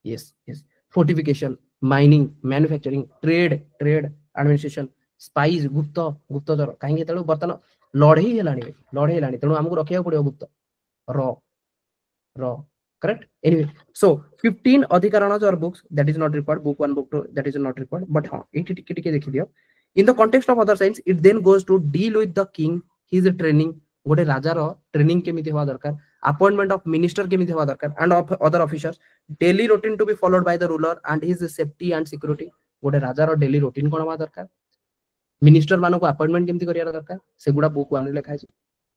yes fortification mining manufacturing trade administration spice गुप्तचर कहीं तेणु बर्तन लड़े हेलानी तेणु आमको रखा पड़ो गुप्त र correct? Anyway, so 15 adhikaranas or books that is not required, book 1 book 2 that is not required, but in the context of other science it then goes to deal with the king, his training, गोटे राजार training केमिति हवा दरकार, appointment of minister केमिति हवा दरकार and of other officers, daily routine to be followed by the ruler and his safety and security, गोटे राजार डेली रूटीन कोन हवा दरकार, मिनिस्टर मानको अपॉइंटमेंट केमिति करिया दरकार, सेगुडा बुक 1 रे लिखा है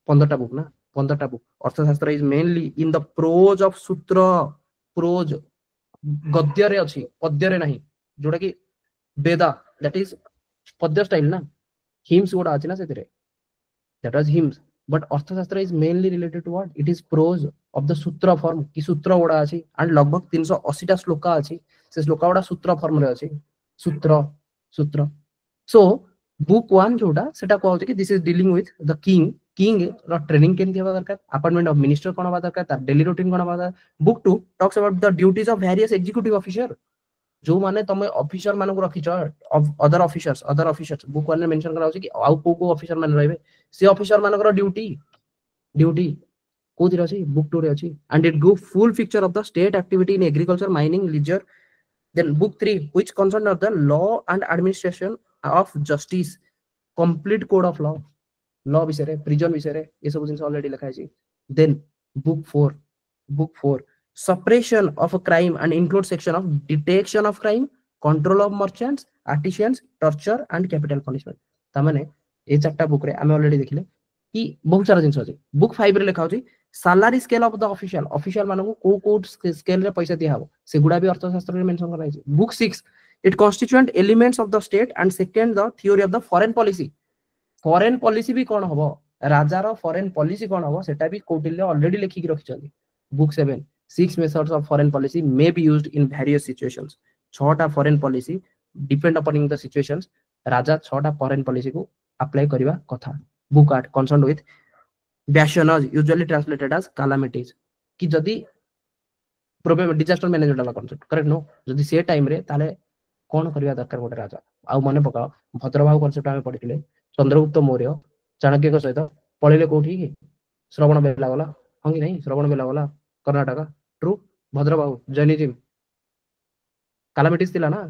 15टा बुक ना 15टा book. Arthashastra is mainly in the prose of sutra, prose गद्य रे अछि, पद्य रे नाही, जोडा कि Veda that is padya style ना, हिम्स गोडा अछि ना सेतिरे, that was hymns, but अर्थशास्त्र is mainly related to what, it is prose of the sutra form, कि सूत्र गोडा अछि and लगभग 380 टा श्लोका अछि, से श्लोका गोडा सूत्र फॉर्म रे अछि, सूत्र. So book 1 जोडा सेटा को कि this is dealing with the king रो ट्रेनिंग केमति हवा दरकार, अपॉइंटमेंट ऑफ मिनिस्टर कोन हवा दरकार, तार डेली रूटीन कोन हवा दरकार. book 2 talks about the duties of various executive officer, जो माने तमे ऑफिसर मानको रखिछ, अदर ऑफिसर्स बुक 1 ने मेंशन करा होछि कि आउ को ऑफिसर मान रहबे, से ऑफिसर मानकर ड्यूटी कोथि रहछि, बुक 2 रे अछि. And it give full picture of the state activity in agriculture, mining, leisure. Then book 3 which concern of the law and administration of justice, complete code of law विषय रे, prison विषय रे, ये सब जिंस already लिखा है. Then book 4 suppression of a crime and include section of detection of crime, control of merchants, artisans, torture and capital punishment. तामाने ए चारटा बुक रे आमे ऑलरेडी देखिले कि बहुत सारा जिंस अछि. बुक 5 रे लिखा होछि salary scale of the official मानको को स्केल रे पैसा दिया हबो, सेगुडा भी अर्थशास्त्र रे मेंशन करा है. Book 6 it constituent elements of the state and second the theory of the foreign policy भी कोन हबो, राजार फॉरेन पॉलिसी कोन हबो सेटा भी कौटिल्य ऑलरेडी लिखि कि रखिछथि. Book 7 6 methods of foreign policy may be used in various situations. 6टा foreign policy depend upon the situations, राजा 6टा foreign policy को apply करिवा कथा. Book 8 concerned with Bastionage, usually translated as calamities, कि जदि प्रॉब्लम डिजास्टर मैनेजमेंट वाला concept correct no, जदि से टाइम रे ताले कोन करिवा दरकार गोटे राजा. आ मने पकाओ भद्रबाहु कांसेप्ट आमे पढिथिले, चंद्रगुप्त मौर्य चाणक्य को सहित पळिले कोठी कि श्रवण बेला गला, हंगी नहीं Shravanabelagola Karnataka, true. Bhadrabahu Jainism calamities थिला ना,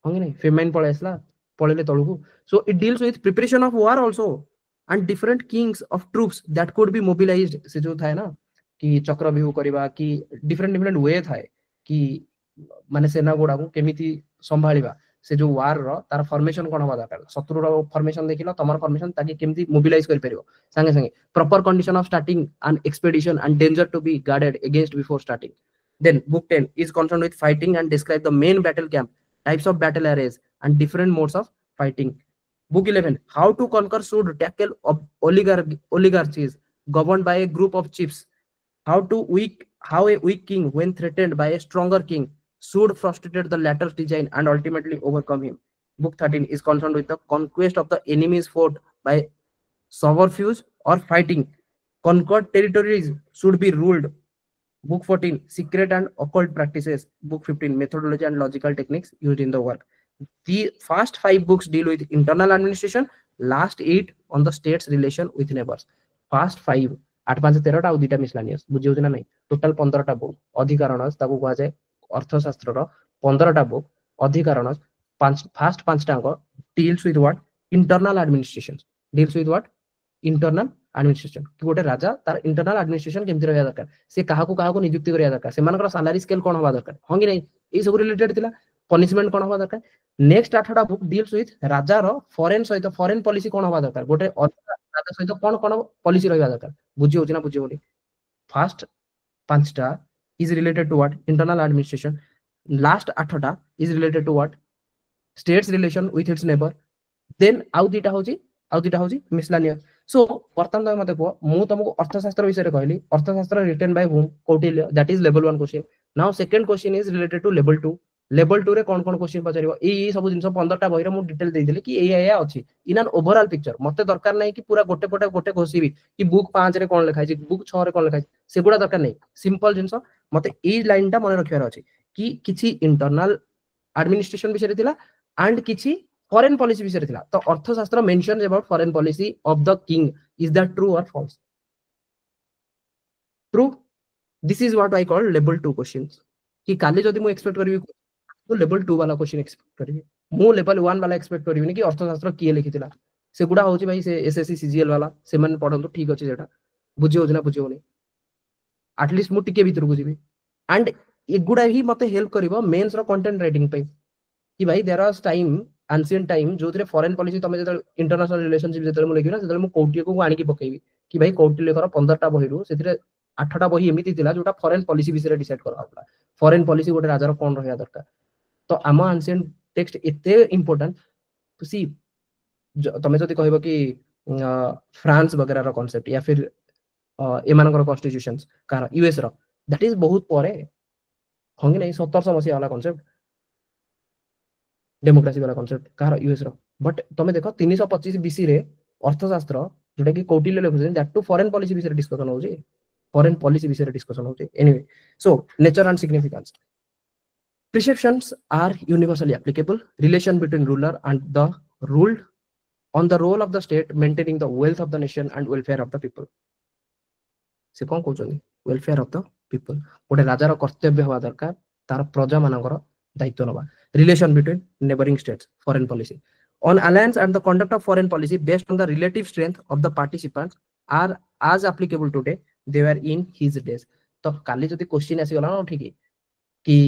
हंगी नहीं फेमाइन पळे आसला पळिले तळुकु. So it deals with preparation of war also and different kings of troops that could be mobilized, से जो थाए ना कि चक्रव्यूह करबा कि डिफरेंट वे थाए कि माने सेना गोडा को केमिति संभाळिबा, से जो वार रो तार फॉर्मेशन कोन हवा दरकार, शत्रु रो फॉर्मेशन देखिलो तमर फॉर्मेशन ताकि केमिति मोबिलाइज कर परिबो संगे संगे, proper condition of starting an expedition and danger to be guarded against before starting. Then book 10 is concerned with fighting and describe the main battle camp, types of battle arrays and different modes of fighting. Book 11 how to conquer should tackle oligarchies governed by a group of chiefs, how a weak king when threatened by a stronger king should frustrate the latter's design and ultimately overcome him. Book 13 is concerned with the conquest of the enemy's fort by subterfuge or fighting. Conquered territories should be ruled. Book 14 secret and occult practices. Book 15 methodology and logical techniques used in the work. The first 5 books deal with internal administration, last 8 on the state's relation with neighbors. First 5 8 5 13 टा दुईटा miscellaneous बुझियो ना नहीं, total 15 टा book अधिकारण ताकू कहा जाए अर्थशास्त्र रो 15 टा बुक अधिकारण फर्स्ट 5 टा deals with what, internal administration, deals with what internal administration, कि गोटे राजा तार इंटरनल एडमिनिस्ट्रेशन केमति रहया दरकार, से काहाको नियुक्ति करिया दरकार, से मानकर सैलरी स्केल कोन होबा दरकार, हंगी नहीं ए सब रिलेटेड थिला. पनिशमेंट कोन होबा दरकार. नेक्स्ट 8टा बुक डील्स विथ राजा रो फॉरेन सहित फॉरेन पॉलिसी कोन होबा दरकार, गोटे राजा सहित कोन पॉलिसी रहया दरकार, बुझियो होछि ना बुझियो होली. फर्स्ट 5टा is related to what, internal administration. Last 8टा is related to what, states relation with its neighbour. Then आउ दीटा होछि मिसलानियस. सो वर्तमान तमे मते को मु तुमको अर्थशास्त्र विषय रे कहली, Arthashastra written by whom Kautilya, that is level 1 question. Now second question is related to level 2. Level 2 रे कोन क्वेश्चन पचारिबो, ए सब जिंस 15 टा बही रे मु डिटेल दे दिले कि ए अछि इन एन ओवरऑल पिक्चर. मते दरकार नै कि पूरा गोटे घोषिबी कि बुक 5 रे कोन लिखाइ छि, बुक 6 रे कोन लिखाइ छि, सेगुडा दरकार नै. सिंपल जिंस मते ए लाइन टा मने रखियार अछि कि किछि इंटरनल एडमिनिस्ट्रेशन विषय रे थिला एंड किछि फॉरेन पॉलिसी विषय रे थिला. तो Arthashastra mentions about foreign policy of the king, is that true और false? True. This is what I call level 2 questions कि काली जदी मु एक्सपेक्ट करबी तो लेवल 2 वाला क्वेश्चन एक्सपेक्ट करबी मु लेवल 1 वाला एक्सपेक्ट करबिनी कि अर्थशास्त्र किए लिखिथिला सेगुडा होची भाई से एसएससी सीजीएल वाला से मन पढंतु ठीक अछि जेटा बुझी होजना बुझी होनी एटलीस्ट मु टिके भीतर को जीवी एंड एगुडा ही मते हेल्प करिवो मेंस रो कंटेंट राइटिंग पे कि भाई there was time ancient time जो फॉरेन पॉलिसी तमे जदे इंटरनेशनल रिलेशनशिप जदे मु लिखिना सेदे मु कौटिल्य को आनी की पकेबी कि भाई कौटिल्यकर 15टा बही रु सेतिरे 8टा बही एमिति थिला जोटा फॉरेन पॉलिसी विषय डिसाइड करा होता फॉरेन पॉलिसी गोटे राजार कोन रहया दरकार तो आम एंशिएंट टेक्स्ट एते इंपोर्टेंट टू सी तमे जदि कहबो कि फ्रांस वगैरह रो कांसेप्ट या फिर एमानकर कॉन्स्टिट्यूशंस कार यूएस रो दैट इज बहुत परे होंगे नहीं 1700 मसीहा वाला कांसेप्ट डेमोक्रेसी वाला कांसेप्ट कार यूएस रो बट तमे देखो 325 बीसी रे अर्थशास्त्र जोटा कि कौटिल्य लिखुछन दैट टू फॉरेन पॉलिसी विषय डिस्कशन होजी फॉरेन पॉलिसी विषय डिस्कशन होजी anyway so nature and significance perceptions are universally applicable relation between ruler and the ruled on the role of the state maintaining the wealth of the nation and welfare of the people से कौन कहउछन welfare of the people गोटे राजार कर्तव्य हवा दरकार तार प्रजा मानकर दायित्व नबा relation between neighboring states foreign policy on alliance and the conduct of foreign policy based on the relative strength of the participants are as applicable today they were in his days तो काली जदी question आसी गला न ठीक कि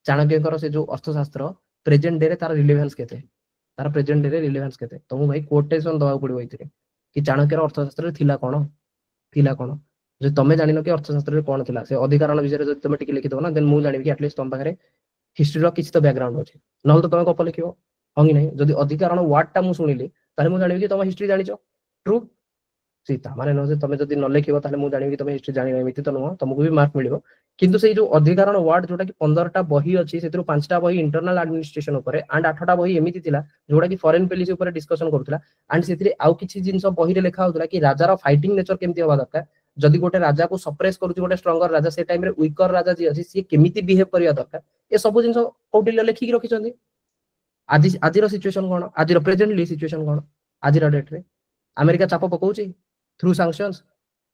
चाणक्यकर से जो अर्थशास्त्र प्रेजेंट डे रे तार रिलेवेंस केते तार प्रेजेंट डे रे रिलेवेंस केते तो मु भाई कोटेशन दवा पड़िबो इथिरे कि चाणक्यर अर्थशास्त्र रे थिला कोन जो तमे जानिनो कि अर्थशास्त्र रे कोन थिला से अधिकरण विषय रे जो तमे टिके लिखि दबो ना देन मु जानिबि कि एटलीस्ट तम पाखरे हिस्ट्री रो किछ तो बैकग्राउंड अछि नहल तो तमे कप लिखिबो हंगी नहीं जदी अधिकरण वर्ड टा मु सुनिली ताले मु जानिबि कि तमे हिस्ट्री जानिचो ट्रू सीता माने न जे तमे जदी न लिखिबो ताले मु जानिबि कि तमे हिस्ट्री जानि नै मिति तो न तमको भी मार्क मिलिबो किंतु से जो अधिकरण वर्ड जोटा कि 15टा बही अछि सेतिरो 5टा बही इंटरनल एडमिनिस्ट्रेशन ऊपर एंड 8टा बही एमिति थिला जोटा कि फॉरेन पॉलिसी ऊपर डिस्कशन करथला एंड सेतिरे आउ किछि जिंस बही रे लेखा होतला कि राजा रो फाइटिंग नेचर केमति होबा दरकार जदी गोटे राजा को सप्रेस करूची गोटे स्ट्रॉन्गर राजा से टाइम रे वीकर राजा जे अछि से केमिति बिहेव करिया दरकार ए सब जिंस कौटिल्य लेखि कि रखिचंदी आदि रो सिचुएशन कोन आदि रो प्रेजेंटली सिचुएशन कोन आदि रो डेट रे अमेरिका चाप पकाउची थ्रू सैंक्शंस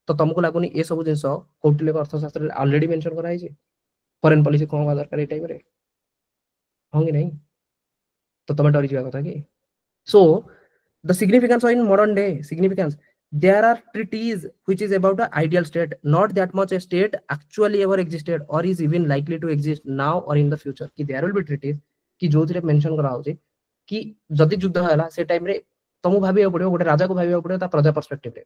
तो तुमको लागुनी ए सब जिंस कौटिल्य अर्थशास्त्र ऑलरेडी मेंशन करा है फॉरेन पॉलिसी कोन होगा दरकार ए टाइम रे होंगे नहीं तो तुम डरी जावा कथा कि so the significance in modern day significance there are treaties which is about the ideal state not that much a state actually ever existed or is even likely to exist now or in the future कि there will be treaties कि जो थिरे mention करा होची कि जदी युद्ध होला से टाइम रे तुम भाबिया पड़ियो गोटे राजा को भाबिया पड़ियो ता प्रजा पर्सपेक्टिव रे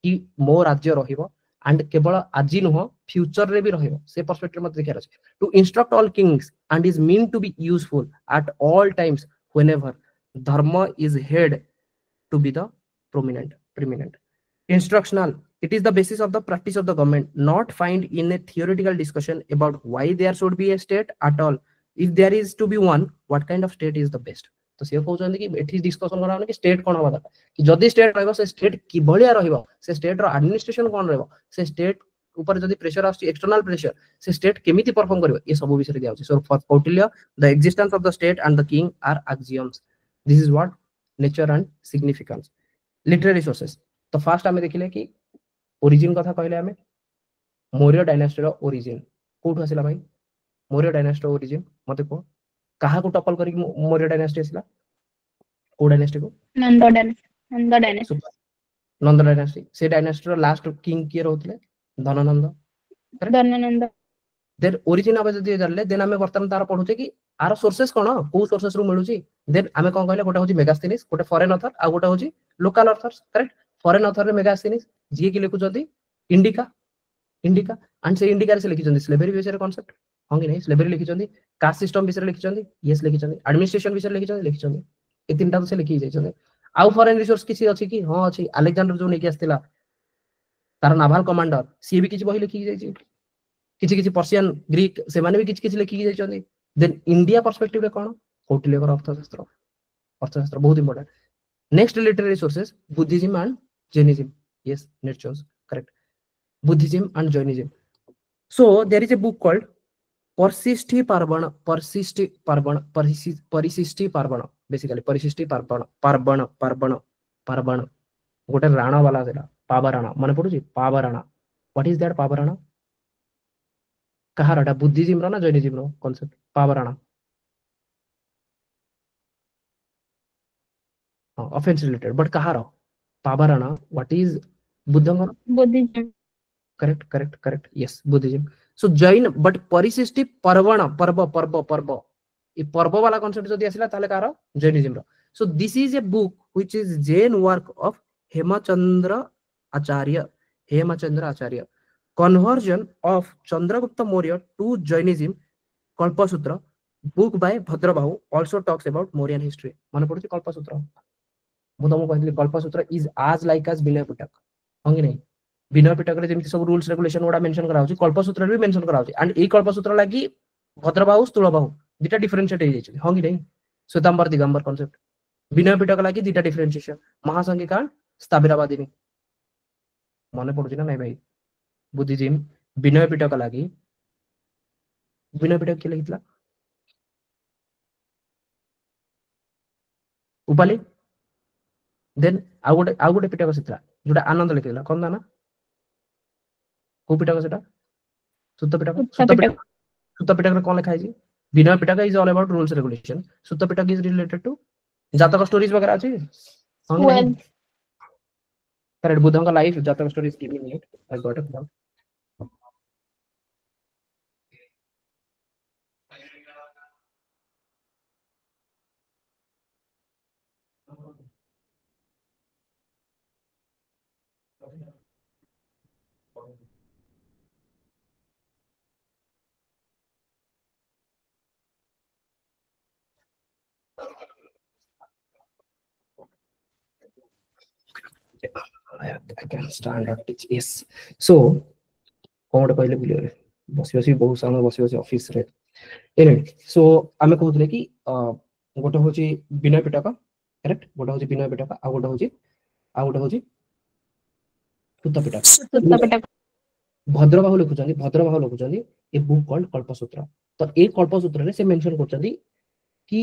कि मो राज्य रहिबो एंड केवल आज नुह फ्यूचर रे भी रहिबो से पर्सपेक्टिव मत देखियार अछि to instruct all kings and is meant to be useful at all times whenever dharma is had to be the preeminent instructional it is the basis of the practice of the government not find in a theoretical discussion about why there should be a state at all if there is to be one what kind of state is the best तो से कहउछन कि एठी discussion करा कि state कोन होबा दरकार कि जदी स्टेट रहबो से स्टेट कि भलिया रहबो से स्टेट रो एडमिनिस्ट्रेशन कोन रहबो से स्टेट ऊपर जदी प्रेशर आछि एक्सटर्नल प्रेशर से स्टेट केमिति परफॉर्म करबो ये सब विषय दिया होछि so for Kautilya the existence of the state and the king are axioms this is what nature and significance literary sources तो फास्ट आमे देखिले कि ओरिजिन कथा कहले आमे मौर्य डायनास्टी रो ओरिजिन कोठु आसिला भाई मौर्य डायनास्टी रो ओरिजिन मते को कहा को टपल करी मौर्य डायनास्टी आसिला को डायनास्टी को नंद डायनास्टी नंद डायनास्टी से डायनास्टी रो लास्ट किंग के रहउतले धननंद देन ओरिजिन आबे जदी जानले देन आमे वर्तमान तार पढुचे कि आर सोर्सेस कोन को सोर्सेस रु मिलुची देन आमे कोन कहले गोटा होची मेगास्थेनिस गोटे फॉरेन ऑथर आ गोटा होची local authors correct foreign author रे मेगास्थेनिस जी के लिखुचंदी इंडिका एंड से इंडिका रे से लिखिचंदी स्लेवरी विषय कांसेप्ट होंगी नहीं स्लेवरी लिखिचंदी कास्ट सिस्टम विषय लिखिचंदी यस लिखिचंदी एडमिनिस्ट्रेशन विषय लिखिचंदी ए तीनटा तो से लिखि जाइचंदी आउ फॉरेन रिसोर्स किसी अछि कि हां अछि अलेक्जेंडर जो नेकी आस्तिला तार नाभाल कमांडर सी भी किछि बही लिखि जाइछि किछि किछि पर्शियन ग्रीक से माने भी किछि लिखि जाइचंदी देन इंडिया पर्सपेक्टिव रे कोन कौटिल्य अर्थशास्त्र बहुत important next literary sources Buddhism and Jainism yes नेट चोज correct Buddhism and Jainism so there is a book called Parishishtaparvan basically Parishishtaparvan गोटे राणा वाला सेला पावराणा माने पडुची पावराणा व्हाट इज दैट पावराणा कहारटा बुद्धिज्म रो ना जैनिज्म रो कांसेप्ट पावराणा ऑफेंस रिलेटेड बट कहार पावराणा व्हाट इज बुद्धंग Buddhism. Correct correct correct yes Buddhism so Jain but Parishishtaparvan पर्व पर्व पर्व ये पर्व वाला कांसेप्ट जदी आसिला ताले कार जैनिज्म रो so this is a book which is Jain work of Hemchandra Acharya conversion of Chandragupta Maurya to Jainism Kalpasutra book by Bhadrabahu also talks about Mauryan history मन पड़ुछि कल्पसूत्र मु तुमको कहली कल्पसूत्र इज आज लाइक एज विनय पिटक हंगी नहीं विनय पिटक रे जेमति सब रूल्स रेगुलेशन गुडा मेंशन करा होछि कल्पसूत्र रे भी मेंशन करा होछि एंड ए कल्पसूत्र लागि भद्रबाहु स्थूलबाहु दुटा डिफरेंशिएट हे जाइछि हंगी नहीं श्वेतांबर दिगंबर कांसेप्ट विनय पिटक लागि दुटा डिफरेंशिएशन महासंघिका स्थाविरवादिनी मन पड़ुछि ना नहीं भाई बुद्धिज्म विनय पिटक लागि विनय पिटक के लिखितला उपाली देन आउ गोटे पिटक सितला जोटा आनंद लिखितला कोन ना को पिटक सेटा सुत्त पिटक रे कोन लिखा है Vinaya Pitaka is all about rules regulation Sutta Pitaka is related to Jataka stories वगैरह अछि Well, करेक्ट बुद्धंग का life Jataka stories giving it I got it now I can stand up it yes so code पहले भूल गए बसी बहुत समय बसी ऑफिस रे एनीवे सो आमे कहउतले कि गोटे होची विनय पिटक करेक्ट गोटे होची विनय पिटक आ गोटे होची सुत्त पिटक भद्रबाहु लिखुचंदी ए बुक कॉल्ड कल्पसूत्र तो ए कल्पसूत्र रे से मेंशन करचंदी कि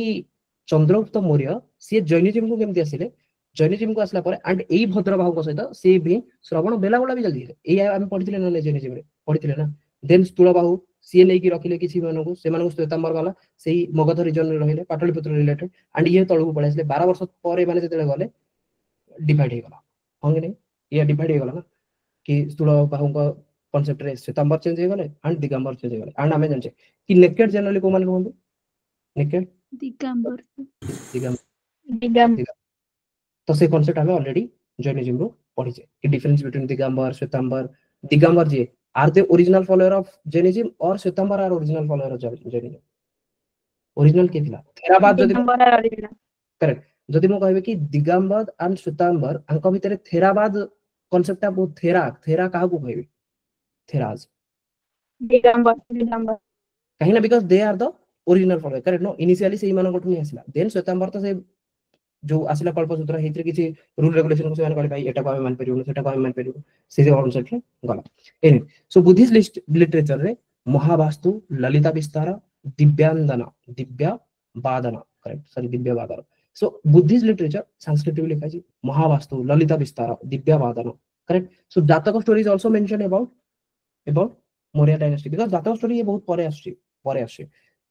चंद्रगुप्त मौर्य से जैनिज्म को केमती आसिले जैनिज्म को आसला पर एंड एई भद्रबाहु को सहित से भी श्रवण बेलागोला भी जल्दी एई हम पढिथिले ना जैनिज्म रे पढिथिले ना देन स्थूलबाहु सी नै कि रखिले किछि मानको से मानको श्वेतांबर वाला सेही मगध रीजन रे रहिले पाटलिपुत्र रिलेटेड एंड ये तळगु पळे आसले 12 वर्ष परे माने जेतेले गले डिवाइड हे गला हंगे नै ये डिवाइड हे गला ना कि स्थूलबाहु को कांसेप्ट रे श्वेतांबर चेंज हे गले एंड दिगंबर चेंज हे गले एंड हमें जानचे कि नेकेड जनरली को मान कहंदु नेकेड दिगंबर तो से कांसेप्ट हमें ऑलरेडी जैनिज्म रो पढिचे कि डिफरेंस बिटवीन दिगंबर दिगंबर जी are they original follower of Jainism और Shvetambar are original follower of Jainism original के थिला थेरावाद जदी करेक्ट जदी मो कहबे कि दिगंबर एंड श्वेतांबर अंक भितरे थेरावाद कांसेप्ट बहुत थेरा काहा को कहबे थेराज दिगंबर कहीं ना because they are the original follower correct no initially सेही मानको ठुनी आसिला देन श्वेतांबर तो से जो आसिला कल्पसूत्र हेतिर किछि रूल रेगुलेशन को से भाई एटा को हम मान परियो सेटा को हम मान परियो से जे कांसेप्ट गला एनी सो बुद्धिस्ट लिटरेचर रे महावास्तु ललिता विस्तार दिव्य वादन करेक्ट सॉरी दिव्य वादन सो बुद्धिस्ट लिटरेचर संस्कृत में लिखा है महावास्तु ललिता विस्तार दिव्य वादन correct so Jataka story is also mention about Maurya dynasty because Jataka story ये बहुत परे आछे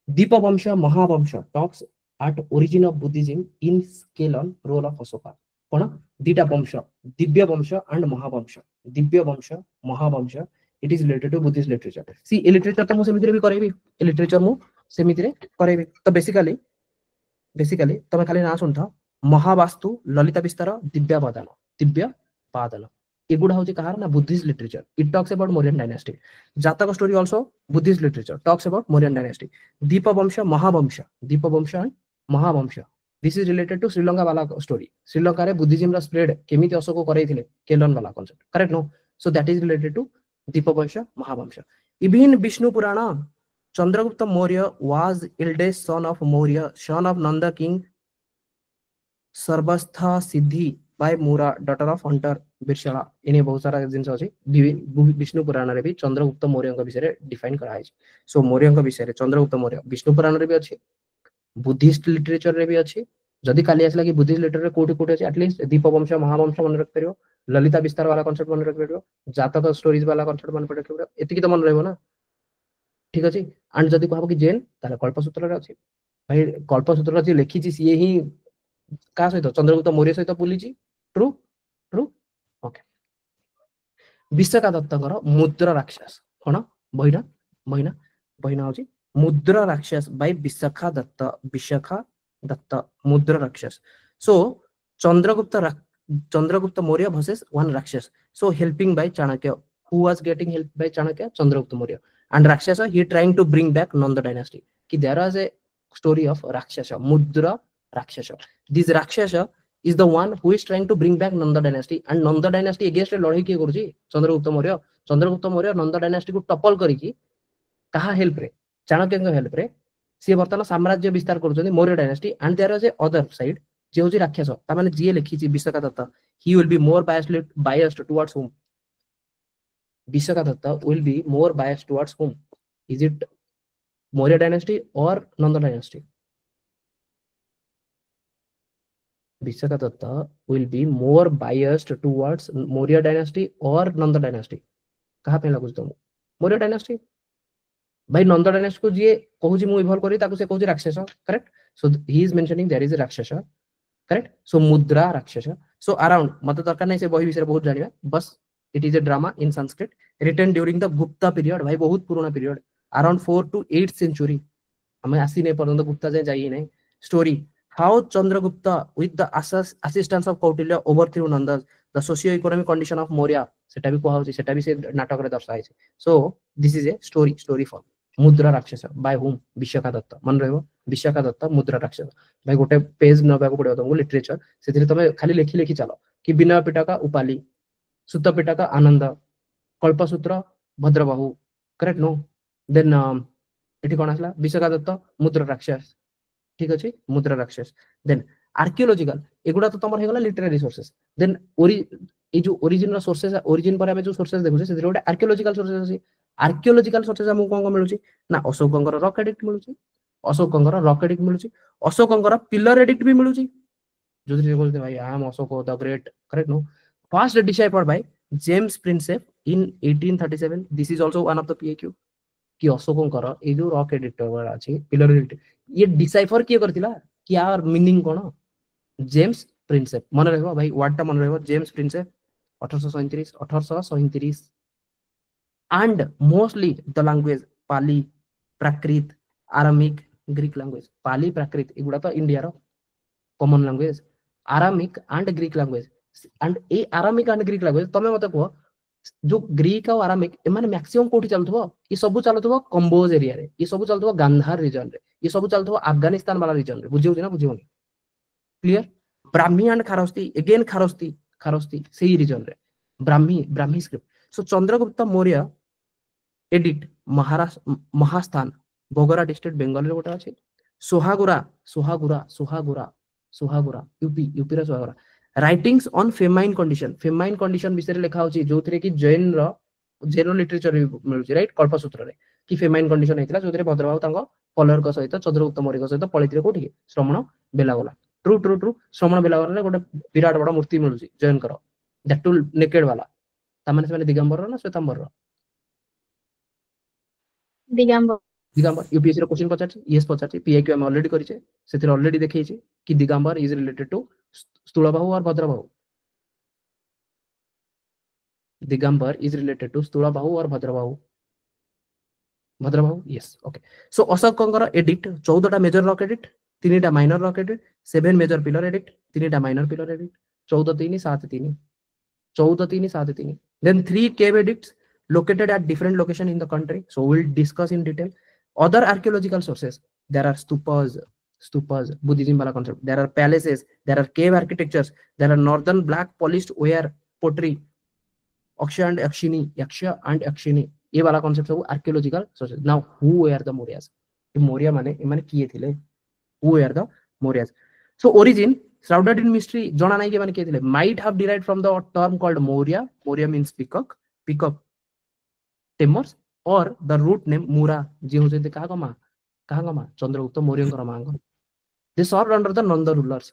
Dipavamsa Mahavamsa talks at origin of Buddhism in Skelon role of Asoka कोन दीटा वंश दिव्य वंश and Mahavamsa it is related to Buddhist literature सी ए लिटरेचर तो मु सेमिति भी करेबी ए लिटरेचर मु सेमिति रे करेबी तो बेसिकली तमे खाली ना सुनथा महावास्तु ललिता विस्तार दिव्य वादन एगुडा होची कहार ना Buddhist literature it talks about Mauryan dynasty Jataka story also Buddhist literature talks about Mauryan dynasty Dipavamsa and Mahavamsa this is related to Sri Lanka वाला स्टोरी श्रीलंका रे बुद्धिज्म रा स्प्रेड केमिति अशोक करैथिले केलन वाला concept correct no so that is related to Dipavamsa Mahavamsa even Vishnu Purana Chandragupta Maurya was eldest son of Maurya son of Nanda king Sarvarthasiddhi by Mura daughter of Hunter बिरशाला इने बहुत सारा जिंस अछि विष्णु पुराण रे भी चंद्रगुप्त मौर्य के विषय रे डिफाइन करा है सो मौर्य के विषय रे चंद्रगुप्त मौर्य विष्णु पुराण रे भी अछि बुद्धिस्ट लिटरेचर रे भी अछि जदी काली आसला कि बुद्धिस्ट लिटरेचर कोटी अछि एटलीस्ट दीपवंश महावंश मन रख परियो ललिता विस्तार वाला कांसेप्ट मन रख परियो जातक स्टोरीज वाला कांसेप्ट मन रख परियो एतिकी तो मन रहबो ना ठीक अछि एंड जदी कहबो कि जैन ताले कल्पसूत्र रे अछि भाई कल्पसूत्र जे लिखिछि सिए ही का सहित चंद्रगुप्त मौर्य सहित बुलिछि ट्रू ट्रू ओके विशाखा दत्तଙ୍କର मुद्रा राक्षस कोन बहिना बहिना बहिना होची मुद्रा राक्षस बाय विशाखा दत्त मुद्रा राक्षस सो चंद्रगुप्त चंद्रगुप्त मौर्य versus one राक्षस so helping by Chanakya who was getting helped by Chanakya Chandragupta Maurya and Rakshasa he trying to bring back Nanda dynasty ki there was a story of Rakshasa Mudra Rakshasa this Rakshasa is the one who is trying to bring back Nanda dynasty and Nanda dynasty against लड़ाई किए करूची Chandragupta Maurya Nanda dynasty को tuple करिकी कहा help रे Chanakya help रे सी वर्तमान साम्राज्य विस्तार करूछन Maurya dynasty and there is a other side जे होची राक्षस ता माने जे लिखिची Vishakhadatta he will be more biased towards whom Vishakhadatta will be more biased towards whom is it Maurya dynasty or Nanda dynasty Vishaka Datta will be more biased towards Maurya dynasty or Nanda dynasty. कहाँ पे लागू तुम Maurya dynasty भाई Nanda dynasty को जे कहूची मु evolve करी ताको से कहूची Rakshasa correct so he is mentioning there is a Rakshasa correct सो मुद्रा राक्षस सो अराउंड मत दरकार नहीं से बही विषय बहुत जानिबा बस it is a drama in Sanskrit written during the Gupta period भाई बहुत पुराना पीरियड अराउंड 4 to 8 सेंचुरी हमें आसी नहीं पर्यंत गुप्ता जाए जाई नहीं story how Chandragupta with the assistance of Kautilya overthrew Nanda the socio-economic condition of Maurya सेटा भी कहउची सेटा भी से नाटक रे दर्शाय छै सो this is a story for मुद्रा राक्षस बाय होम विशाखा दत्त मन रहबो विशाखा दत्त मुद्रा राक्षस भाई गोटे पेज नबाको पड़ियो तुमको लिटरेचर सेतिर तमे खाली लिखी चलो कि बिना Pitaka Upali Sutta Pitaka Ananda Kalpasutra Bhadrabahu correct no then एठी कोन आसला विशाखा दत्त मुद्रा राक्षस ठीक अछि मुद्रा राक्षस देन आर्कियोलॉजिकल एगुडा तो तमर हेगला लिटरेरी सोर्सेस देन ए जो ओरिजिन सोर्सेस ओरिजिन पर हमें जो सोर्सेस देखु से गोटे आर्कियोलॉजिकल सोर्सेस अछि आर्कियोलॉजिकल सोर्सेस हमु कोन मिलुची ना अशोकंकर रॉक एडिक्ट मिलुची अशोकंकर रॉक एडिक्ट मिलुची अशोकंकर पिलर एडिक्ट भी मिलुची जोदि बोलते भाई I am Ashoka the great correct no first deciphered by James Prinsep in 1837 this is also one of the PYQ कि अशोकंकर ए जो रॉक एडिक्टर अछि पिलर एडिक्ट ये डिसाइफर किए करथिला कि यार मीनिंग कोन जेम्स प्रिंसेप मन रहबो भाई वर्ड ता मन रहबो James Prinsep 1837 and mostly the language Pali Prakrit Aramic Greek language Pali Prakrit एगुडा तो इंडिया रो common language Aramic and Greek language and a Aramic and Greek language तमे मते को जो ग्रीक और आरामिक एमाने मैक्सिमम कोठी चलथबो ई सब चलथबो कंबोज एरिया रे ई सब चलथबो गांधार रीजन रे ई सब चलथबो अफगानिस्तान वाला रीजन रे बुझियो ना बुझियो क्लियर ब्राह्मी एंड खारस्ती अगेन खारस्ती सेही रीजन रे Brahmi script so Chandragupta Maurya addict Mahasthan बगरा डिस्ट्रिक्ट बेंगल रे गोटा अछि सोहागुरा यूपी रे सोहागुरा राइटिंग्स ऑन फेमाइन कंडीशन विषय रे लिखा होची जोथरे कि जैन लिटरेचर मिलुची राइट कल्पसूत्र रे कि फेमाइन कंडीशन हेतिला जोथरे भद्रबाहु तांको फॉलोअर को सहित चंद्रगुप्त मौर्य को सहित पळितिरे कोठी श्रवण बेलागोला ट्रू श्रवण बेलागोला रे गोटे विराट बड़ा मूर्ति मिलुची जैन करो दैट टू नेकेड वाला तामाने से दिगंबर ना श्वेतांबर दिगंबर यूपीएससी रो क्वेश्चन पचारछि यस पचारछि पीआईक्यू हम ऑलरेडी करिछे सेतिर ऑलरेडी देखैछि कि Digambar is related to Sthulabahu और Bhadrabahu Digambar is related to Sthulabahu और भद्रबाहु यस ओके सो अशोकंकर एडिक्ट 14 टा मेजर रॉक एडिक्ट 3 टा minor rock edict 7 major pillar edict 3 टा minor pillar edict 14 3 7 3 then 3 cave edicts located at different location in the country so we'll discuss in detail other archaeological sources there are stupas Buddhism wala concept there are palaces there are cave architectures there are northern black polished ware pottery yaksha and yakshini ये वाला concept सब archaeological sources now who were the Mauryas Maurya माने एमाने किए थिले who were the Mauryas so origin shrouded in mystery जणा नाही के माने किए थिले might have derived from the term called Maurya means peacock tamers और द रूट नेम मुरा जे होते कहा मां चंद्रगुप्त मौर्य मां they served under the Nanda rulers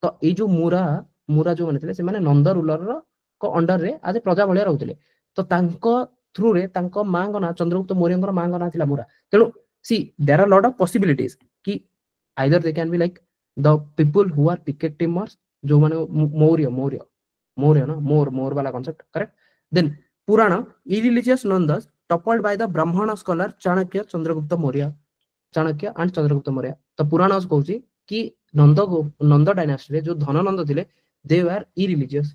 तो ए जो मुरा जो माने थे से माने नंद रूलर को अंडर रे आज प्रजा भलिया रहउतले तो तांको थ्रू रे तांको मांग ना चंद्रगुप्त मौर्य मांग ना थिला मुरा तेणु see there are lot of possibilities कि either they can be like the people who are peacock tamers जो माने मौर्य मौर्य मौर्य ना मोर वाला concept correct then Purana irreligious Nandas toppled by the Brahmin scholar Chanakya Chandragupta Maurya Chanakya and Chandragupta Maurya तो पुराण कहूची कि नंद डायनास्टी रे जो धननंद थिले दे वर इरिलीजियस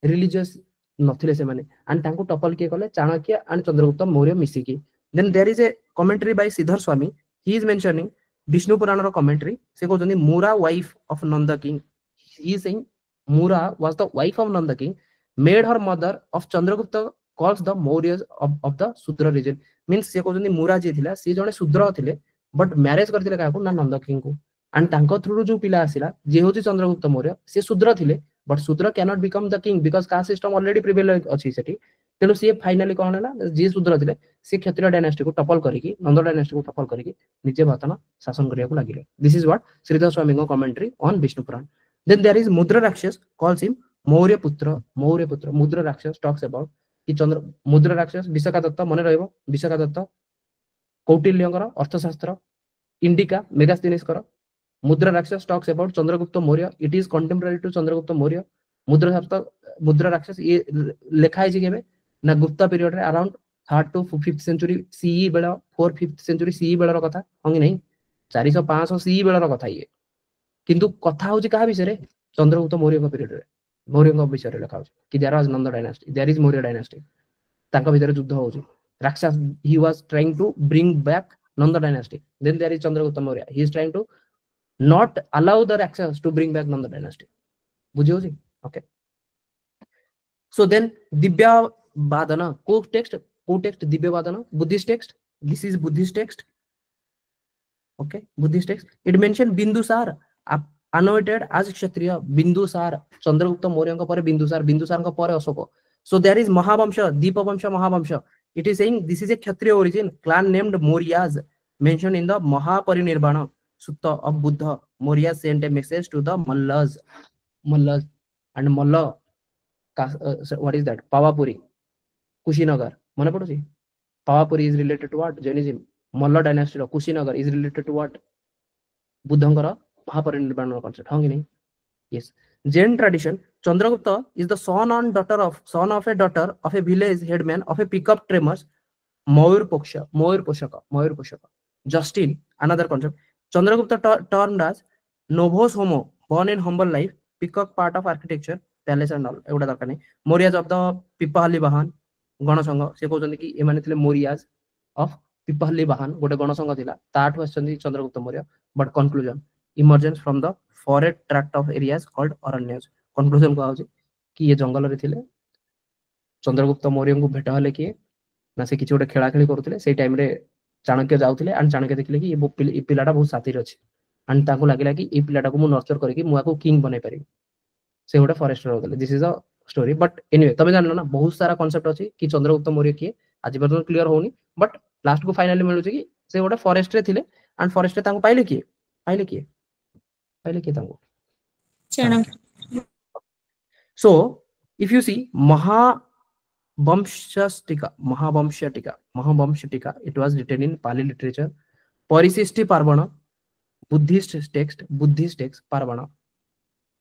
रिलीजियस नथिले से माने एंड तांको टपल के कले चाणक्य एंड चंद्रगुप्त मौर्य मिसिकी then there is a commentary by Shridhar Swami he is mentioning Vishnu Purana रो कमेंटरी से कहउछनी Mura wife of Nanda king he is saying Mura was the wife of Nanda king made her mother of Chandragupta calls the Mauryas of the Shudra region means से कहउछनी मूरा जे थिला से जने शूद्र थिले बट मैरिज करथिले काको ना नंद किंग को एंड तांको थ्रू जो पिला आसिला जे होची चंद्रगुप्त मौर्य से शूद्र थिले बट शूद्र cannot become the king because caste system already prevail अछि सेठी तेनु से फाइनली कोन हला जे शूद्र थिले से क्षत्रिय डायनास्टी को टपल करिकि नंद डायनास्टी को टपल करिकि निजे वर्तमान शासन करिया को लागिले this is what Shridhar Swami को commentary on Vishnu Purana then there is Mudrarakshasa calls him Maurya पुत्र मुद्र राक्षस टॉक्स अबाउट कि चंद्र मुद्र राक्षस विशाखा दत्त मने रहइबो विशाखा दत्त कौटिल्यंकर अर्थशास्त्र इंडिका मेगास्थेनिस कर Mudrarakshasa talks about Chandragupta Maurya it is contemporary to Chandragupta Maurya Mudrarakshasa ये लिखा है केबे ना गुप्ता पीरियड रे around 3rd to 5th century CE बेला 4th 5th सेंचुरी सीई बेला रो कथा हंगी नहीं 400 500 सीई बेला रो कथा ये किंतु कथा होची कहा विषय रे चंद्रगुप्त मौर्य को पीरियड रे मौर्य को विषय रे लिखा होची कि there was Nanda dynasty there is Maurya dynasty तांका भीतर युद्ध होची Rakshasa he was trying to bring back Nanda dynasty then there is Chandragupta Maurya he is trying to not allow the Rakshas to bring back Nanda dynasty. बुझियो जी okay. So then Divya Vadana को text Divya Vadana Buddhist text. This is Buddhist text. Okay, Buddhist text. It mentioned Bindusar annotated as Kshatriya. Bindusar Chandragupta Maurya का परे Bindusar का परे Ashok. So there is Mahavamsha Deepavamsha Mahavamsha. It is saying this is a Kshatriya origin clan named Mauryas mentioned in the Mahaparinirvana Sutta of Buddha. Maurya sent a message to the Mallas and Malla. What is that? Pavapuri, Kushinagar. Mane paduchi? Pavapuri is related to what? Jainism. Malla dynasty of Kushinagar is related to what? Buddhankara Mahaparinirvana concept. Hangi nahi? Yes. Jain tradition. Chandragupta is the son of a daughter of a village headman of a pickup tremors. Mayur Poshaka. Justin, another concept. Chandragupta termed as novos homo, born in humble life, peacock part of architecture, palace and all. एवढा दरकार नहीं. Mauryas of the Pipahali Bahan, गणसंघ से कहउछन कि एमाने थिले Mauryas of Pipahali Bahan, गोटे गणसंघ थिला. ताठु आछन Chandragupta Maurya. But conclusion emergence from the forest tract of areas called Aranyas. Conclusion को आउछि कि ये जंगल रे थिले. चंद्रगुप्त मौर्य को भेट हले कि ना से किछि गोटे खेला खेली करूथिले. सेई टाइम रे चाणक्य जाउथिले एंड चाणक्य देखिले कि ये पिलाटा बहुत साथी अछि एंड ताको लागिला कि ए पिलाटा को मु नर्चर करके मु आको किंग बनै पारि से गोटे फॉरेस्ट रहउथिले. This is a story but anyway तमे जानलो ना बहुत सारा कांसेप्ट अछि कि चंद्रगुप्त मौर्य के आज पर्यंत क्लियर होनी बट लास्ट को फाइनली मिलुछि कि से गोटे फॉरेस्ट रे थिले एंड फॉरेस्ट रे ताको पाइले कि ताको Chanakya. So if you see Mahavamshatika. It was written in Pali literature. Parishishti Parvana, Buddhist text. Parvana.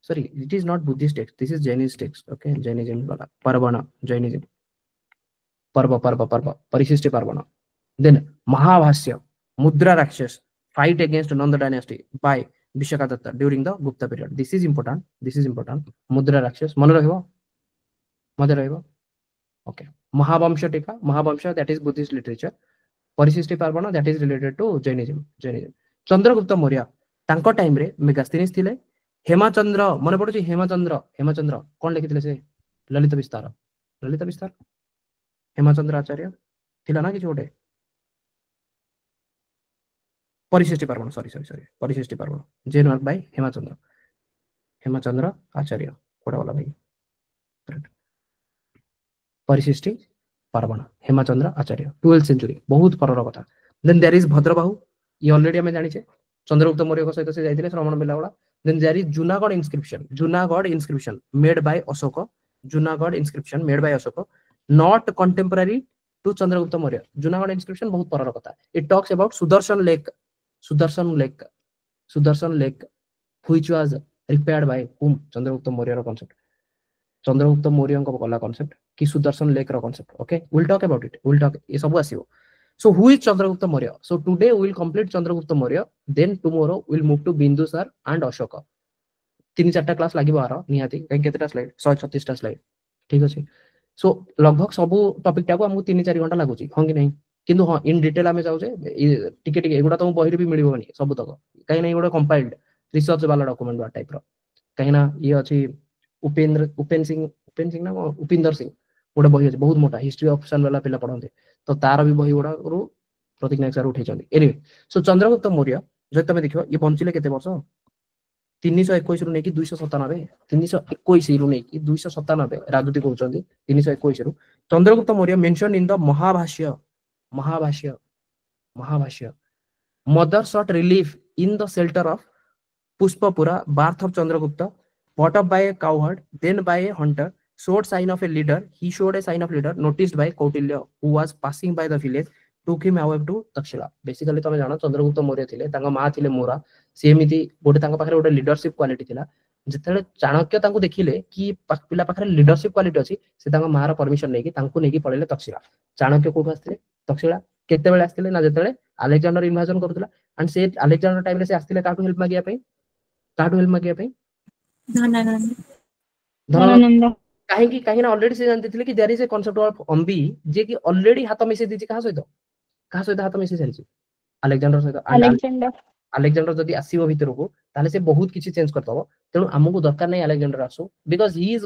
Sorry, it is not Buddhist text. This is Jainist text. Okay, Jainism. Parvana, Jainism. Parva. Parishishti Parvana. Then Mahabhasya, Mudra Rakshas, fight against Nanda dynasty by Vishaka Datta during the Gupta period. This is important. Mudra Rakshas. Mane rahibo. Okay. Mahavamsha, that is Buddhist literature. Parishishti Parvana, that is related to Jainism. Chandragupta Maurya, तांको time रे Megasthenes थिले. हेमचंद्र मने पडुछि हेमचंद्र कोन लिखिथिले से ललित विस्तार हेमचंद्र आचार्य थिला ना कि छोटे Parishishtaparvan sorry Parishishtaparvan Jain work by Hemchandra Acharya कोडा वाला भाई परिशिष्टि पर्वण हेमचंद्र आचार्य 12th सेंचुरी बहुत परर कथा. देन देयर इज भद्रबाहु ये ऑलरेडी हमें जानि छे चंद्रगुप्त मौर्य को सहित से जाइथिले Shravanabelagola. Then there is Junagadh inscription made by Ashoka. Not contemporary to Chandragupta Maurya. Junagadh inscription बहुत परर कथा. It talks about Sudarshan Lake, Sudarshan Lake, Sudarshan Lake, which was repaired by whom? Chandragupta Maurya ro concept. Chandragupta Maurya को कला concept कि Sudarshan Lake ro concept. Okay, we'll talk about it. We'll talk. ये सब आसियो. So who is Chandragupta Maurya? So today we will complete Chandragupta Maurya. Then tomorrow we'll move to Bindusar and Ashoka. 3-4 class लागि बारो निहाती कहीं केतेटा slide 136 टा slide ठीक अछि. सो लगभग सब टॉपिक टाको हमहु 3-4 घंटा लागुची हां कि नहीं किंतु हां इन डिटेल आमे जाउ जे टिके टिके एगुडा तो बहिर भी मिलिबोनी सब तक कहीं नहीं गोटे कंपाइल्ड रिसर्च वाला डॉक्यूमेंट बा टाइप रो कहीं ना ये अछि उपेन सिंह ना उपिंदर सिंह गोटे बही अछि बहुत मोटा हिस्ट्री ऑप्शन वाला पिला पढन्ते तो तार भी बही गुडा रो प्रतीक नायक सर उठै छथि. एनीवे सो चंद्रगुप्त मौर्य जे तमे देखियो ये बंचिले केते वर्ष 321 रु नेकी 297 321 रु नेकी 297 राजदूती कहउछन्ती 321 रु Chandragupta Maurya mention in the Mahabhashya Mahabhashya Mahabhashya mother sought relief in the shelter of Pushpapura, birth of Chandragupta, brought up by a cowherd, then by a hunter, showed sign of a leader. He showed a sign of leader noticed by Kautilya, who was passing by the village, took him away to Takshila. Basically तमे जानो चंद्रगुप्त मौर्य थिले तांगा मा थिले मोरा से एमिति गोटे तांगा पाखरे गोटे लीडरशिप क्वालिटी थिला जेतेले चाणक्य तांको देखिले कि पिला पाखरे लीडरशिप क्वालिटी अछि से तांगा मार परमिशन नेकी तांको नेकी पळेले तक्षशिला. चाणक्य कोठ आस्थिले तक्षशिला केते बेले आस्थिले ना जेतेले अलेक्जेंडर इन्वाजन करथुला एंड से अलेक्जेंडर टाइम रे से आस्थिले काटू हेल्प मागिया पई काटू हेल्प मागिया पई धनानंद धनानंद कहीं ना ऑलरेडी से जानते थे कि there is a concept of Ambhi जे कि ऑलरेडी हाथ मिसे दिछि कहा सहित हाथ मिसे चलछि अलेक्जेंडर सहित अलेक्जेंडर जदि आसीबो भितर को ताले से बहुत किछि चेंज करतबो तेनु हमकु दरकार नै अलेक्जेंडर आसो because he is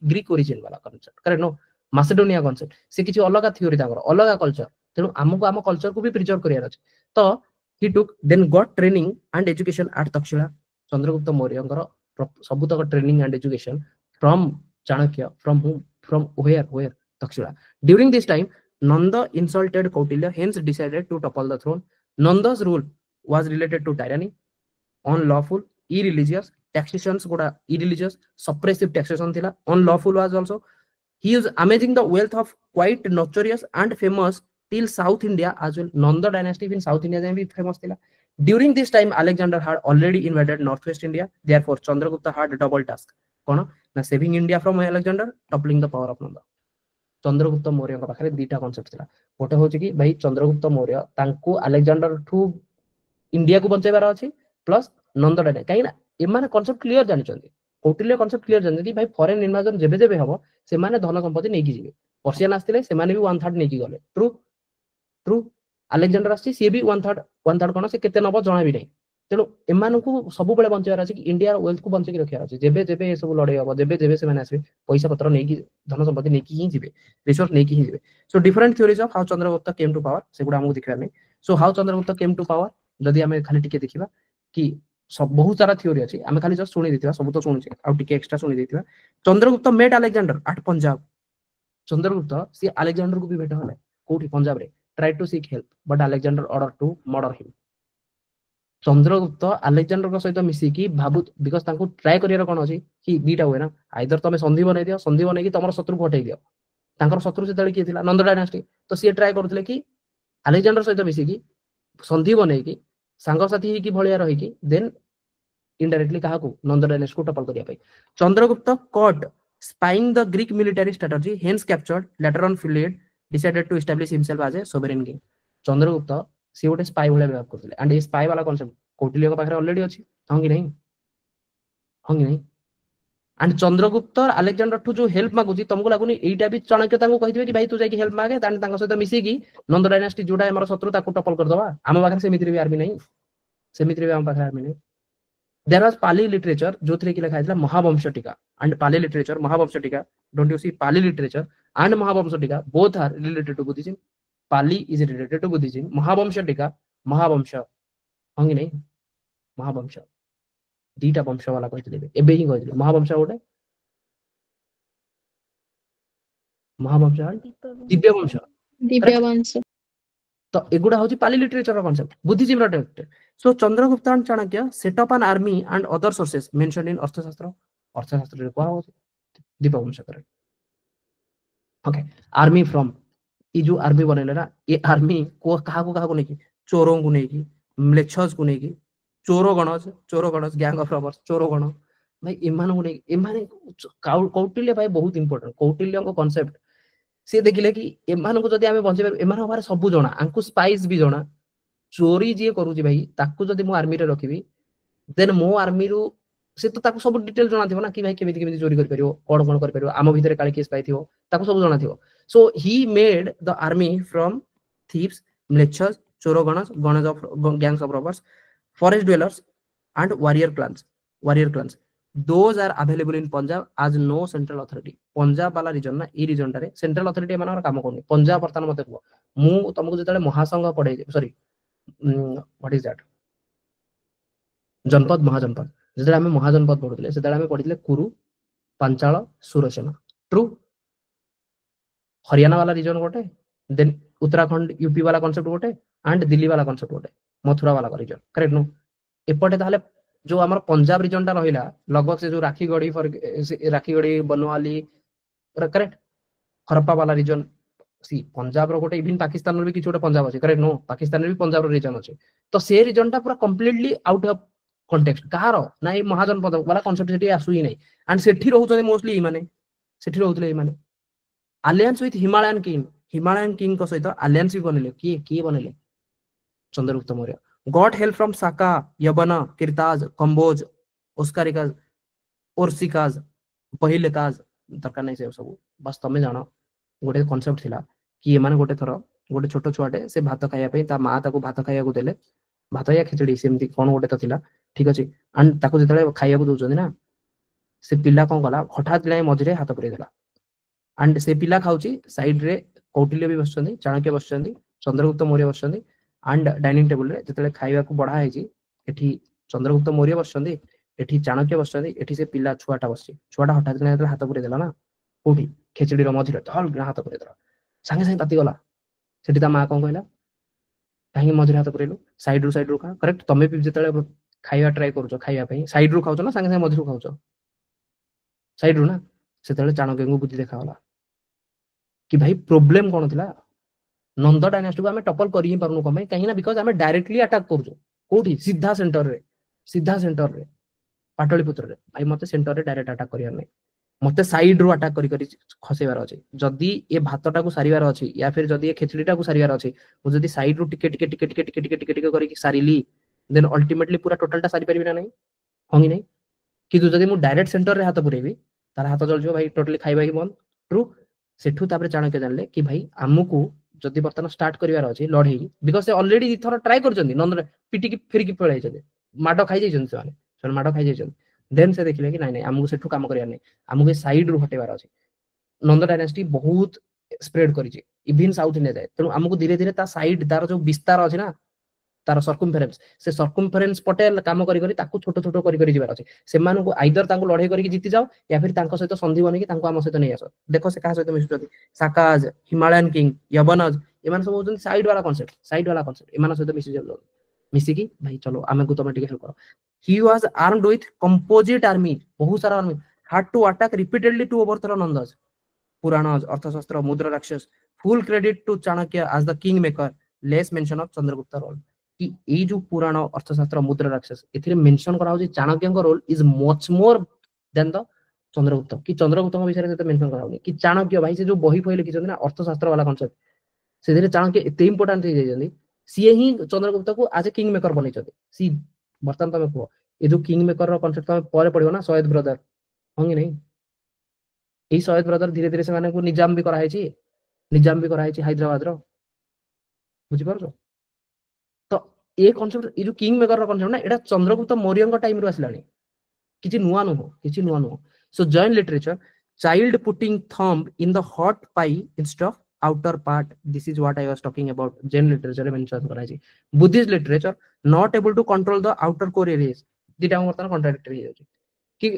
Greek origin वाला कांसेप्ट करेक्ट नो मासेडोनिया कांसेप्ट से किछि अलग थ्योरी तांगर अलग कल्चर तेनु हमकु हम कल्चर को भी प्रिजर्व करियार अछि तो he took then got training and education at Takshashila. Chandragupta मौर्यंकर सबु तक training and education from Chanakya from whom from where Takshila. During this time Nanda insulted Kautilya, hence decided to topple the throne. Nanda's rule was related to tyranny, unlawful, irreligious, taxations goda irreligious, suppressive taxation thila, unlawful was also. He is amazing the wealth of quite notorious and famous till South India as well. Nanda dynasty in South India भी famous thila. During this time Alexander had already invaded northwest India, therefore Chandragupta had a double task. कोन ना saving India from Alexander toppling the power of Nanda. Chandragupta Maurya का पाखरे दीटा concept थिला गोटे होची कि भाई चंद्रगुप्त मौर्य तांको अलेक्जेंडर ठू इंडिया को बंचेबार अछि प्लस नंदा डायने काई ना ए माने कांसेप्ट क्लियर जानि चंदी कौटिल्य कांसेप्ट क्लियर जानि भाई फॉरेन इन्वाजन जेबे जेबे हबो से माने धन संपत्ति नेकी जिवे पर्शियन आस्थिले से माने भी 1/3 नेकी गले ट्रू ट्रू अलेक्जेंडर आछि से भी 1/3 कोन से केते नबो जणा भी नै तेणु एमानकु सबु बेले बंचेबार अछि कि इंडिया वेल्थ को बंचे रखियार अछि जेबे जेबे ए सब लड़ाई हबो जेबे जेबे से माने आसे पैसा पत्र नेकी धन संपत्ति नेकी ही जिवे रिसोर्स नेकी ही जिवे. So different theories of how Chandragupta came to power सेगुडा हमकु देखिबार नै. So how Chandragupta came to power जदि हमें खाली टिके देखिबा कि सब बहुत सारा थ्योरी अछि हमें खाली जस्ट सुनि दिथिबा सब तो सुनछि आ टिके एक्स्ट्रा सुनि दिथिबा. Chandragupta met Alexander at Punjab. Chandragupta सी अलेक्जेंडर को भी भेट हले कोठी पंजाब रे try to seek help but Alexander order to murder him. Chandragupta Alexander को सहित मिसी की भाबु बिकॉज़ तांको ट्राई करियर कोन अछि कि दीटा होय ना आइदर तमे संधि बनै दियो संधि बनै कि तमर शत्रु को हटै दियो तांकर शत्रु से तळे की थिला नंद डायनास्टी तो सी ट्राई करथले कि अलेक्जेंडर सहित मिसी की संधि बनै कि सांग साथी ही की भलिया रही कि देन इनडायरेक्टली कहा को नंद डायनास्टी को टपल करिया पई. Chandragupta caught spying the Greek military strategy, hence captured, later on fled, decided to establish himself as a sovereign king. Chandragupta सी गोटे स्पाई भले व्यवहार करथिले एंड ए स्पाई वाला कांसेप्ट कौटिल्य के पाखरे ऑलरेडी अछि हां कि नहीं एंड चंद्रगुप्त अलेक्जेंडर ठू जो हेल्प मागुची तुमको लागुनी एटा भी चाणक्य तांको कहिदिबे कि भाई तू जाई कि हेल्प मागे तान तांको सहित मिसी कि नंद डायनास्टी जोडा हमर शत्रु ताको टपल कर दवा हम पाखरे सेमित्री भी आर्मी नहीं सेमित्री भी हम पाखरे आर्मी नहीं. There was Pali literature जो थ्री की लिखा है महावंश टीका and Pali literature महावंश टीका. Don't you see Pali literature and Mahavamsa टीका both are related to Buddhism. Pali is related to Buddhism. Mahavamsa टीका महावंश होंगे नहीं महावंश दीटा वंश वाला कहते एबे ही कहते महावंश गोटे महावंश दिव्य वंश तो एगुडा होची पाली लिटरेचर कांसेप्ट बुद्धिज्म रा text. So Chandragupta and Chanakya set up an army and other sources mentioned in अर्थशास्त्र रे कोआ होची दीपवंश करे. ओके आर्मी फ्रॉम ये जो आर्मी बनैले ना ये आर्मी को कहा को नहीं चोरों को नहीं म्लेच्छस को नहीं चोर गणज गैंग ऑफ रॉबर्स चोर गण भाई एमान को नहीं एमान कौटिल्य भाई बहुत इंपोर्टेंट कौटिल्य को कांसेप्ट से देखिले कि एमान को जदी हमें बंचे एमान बारे सब जना आंकु स्पाइस भी जना चोरी जी करूची भाई ताकू जदी मु आर्मी रे रखिबी देन मो आर्मी रु से तो ताकू सब डिटेल जना थिबो ना कि भाई केमिति केमिति चोरी कर परियो कोन कर परियो आम भितर काली केस पाई थिबो ताकू सब जना थिबो so he made the army from thieves mlecchas चोर गणज of gangs of robbers forest dwellers and warrior clans those are available in Punjab as no central authority Punjab वाला रीजन ना ई रीजन टारे सेंट्रल अथॉरिटी मानकर काम करनी पंजाब वर्तमान मते को मु तुमको जेतले महासंघ पढे सॉरी व्हाट इज दैट जनपद महाजनपद जेतले हम महाजनपद पढुतले सेतले हम पढितले कुरु पांचाल सुरसेना ट्रू हरियाणा वाला रीजन गोटे देन उत्तराखंड यूपी वाला कांसेप्ट गोटे एंड दिल्ली वाला कांसेप्ट गोटे मथुरा वाला रीजन करेक्ट नो एपटे ताहले जो हमर पंजाब रीजन टा रहिला लगभग से जो राखीगढ़ी बनवाली करेक्ट हरप्पा वाला रीजन सी पंजाब रो गोटे इवन पाकिस्तान रो भी किछ गोटे पंजाब अछि करेक्ट नो पाकिस्तान रे भी पंजाब रो रीजन अछि तो से रीजन टा पूरा कंप्लीटली आउट ऑफ कॉन्टेक्स्ट कहारो नाही महाजनपद वाला कांसेप्ट सेठी आसु ही नाही एंड सेठी रहउछन मोस्टली ई माने सेठी रहउतले ई माने अलायंस विथ हिमालयन किंग को सहित अलायंस भी बनेले की बनेले Chandragupta Maurya got help from Shaka Yavana Kiratas Kamboj ओस्कारिकाज ओर्सिकाज पहिलकाज दरकार नहीं से सब बस तमे जानो गोटे कांसेप्ट थिला कि एमाने गोटे थरो गोटे छोटो छुआटे से भात खाया पे ता मां ताको भात खाया को देले भात या खिचड़ी सेमती कोन गोटे तो थिला ठीक अछि एंड ताको जेतले खाया को दोचोनी ना से पिल्ला कोन गला हठात लाई मझरे हाथ परे देला एंड से पिला खाउची साइड रे कौटिल्य भी बसचंदी चाणक्य बसचंदी चंद्रगुप्त मौर्य बसचंदी एंड डाइनिंग टेबल रे जेतले खाइबा को बढ़ा है जी एठी चंद्रगुप्त मौर्य बसचंदी एठी चाणक्य बसचंदी एठी से पिला छुआटा बसची छुआटा हठात जेतले हाथ परे देला ना कोठी खिचड़ी रो मझरे तल हाथ परे देला संगे संगे ताती गला सेठी ता मां कोन कहला काहे मझरे हाथ परेलु साइड रू का करेक्ट तमे भी जेतले खाइबा ट्राई करछो खाइबा पई साइड रू खाउछो ना संगे संगे मझरू खाउछो साइड रू ना सेतले चाणक्य को बुद्धि देखा होला कि भाई प्रॉब्लम कोन थिला नंद डायनास्टी को हमें टपल कर ही परनु कमे कहीं ना बिकॉज हमें डायरेक्टली अटैक करजो कोठी सीधा सेंटर रे पाटलिपुत्र रे भाई मते सेंटर रे डायरेक्ट अटैक करियार नै मते साइड रो अटैक करी खसेबार अछि जदी ए भातटा को सारिबार अछि या फिर जदी ए खिचड़ीटा को सारिबार अछि मु जदी साइड रो टिके करी सारिली देन अल्टीमेटली पूरा टोटलटा सारी परिबि ना नै होंगी नै कि जदी मु डायरेक्ट सेंटर रे हाथ पुरेबी तार हाथ जल जो भाई टोटली खाइबा ही बंद ट्रू सेठू तापर चाणक्य जानले कि भाई आमुकू जदी बर्तन स्टार्ट करिवार अछि लढई बिकॉज़ से ऑलरेडी इ थोर ट्राई करजंदी नंद पिटी की फिर की पळाई जदे माडो खाइ जाइछन से माडो खाइ जाइछन देन से देखिले कि नहीं आमुकू सेठू काम करियार नै आमुकू साइड रो हटेबार अछि नंद डायनेस्टी बहुत स्प्रेड करिछि इवन साउथ इंडिया जाय तनु आमुकू धीरे धीरे ता साइड तार जो विस्तार अछि ना तार सर्कमफेरेंस से सर्कमफेरेंस पटेल काम करी करी ताकू छोटो छोटो करी करी जिबार अछि सेमानु को आइदर तांको लढई करी जीति जाओ या फिर तांको सहित संधि बनि कि तांको आम सहित नै आसो देखो से कहा सहित मिसुचती साकाज हिमालयन किंग यवनज एमान सब होजन साइड वाला कांसेप्ट एमान सहित मिसि जाओ मिसि की भाई चलो आमे को ऑटोमेटिक हेल्प करो he was armed with composite army बहुत सारा army had to attack repeatedly to overthrow Nandas. Puranas, Arthashastra, Mudra Rakshas, full credit to Chanakya as the king maker, less mention of Chandragupta role. कि ए जो पुराण अर्थशास्त्र मुद्रा राक्षस एथिरे mention करा होची चाणक्य को role is much more than the Chandragupta कि चंद्रगुप्त को विषय में मेंशन करा होनी कि चाणक्य भाई से जो बही फई लिखिछन ना अर्थशास्त्र वाला कांसेप्ट से धीरे चाणक्य एते इंपोर्टेंट हो जाई सीए ही चंद्रगुप्त को आज ए किंग मेकर बनै छथि सी वर्तमान तमे को ए जो किंग मेकर रो कांसेप्ट तमे परे पढियो ना सयद ब्रदर होंगी नहीं ए सयद ब्रदर धीरे धीरे से माने को निजाम भी करा है हैदराबाद रो बुझि पारछो तो ए कांसेप्ट ए जो किंग मेकर रो कांसेप्ट ना एटा चंद्रगुप्त मौर्य को टाइम रो आसलानी किछि नुवा no so Jain literature child putting thumb in the hot pie instead of outer part this is what I was talking about Jain literature mention करा छै Buddhist literature not able to control the outer core areas दिटा वर्तमान contradictory हो छै कि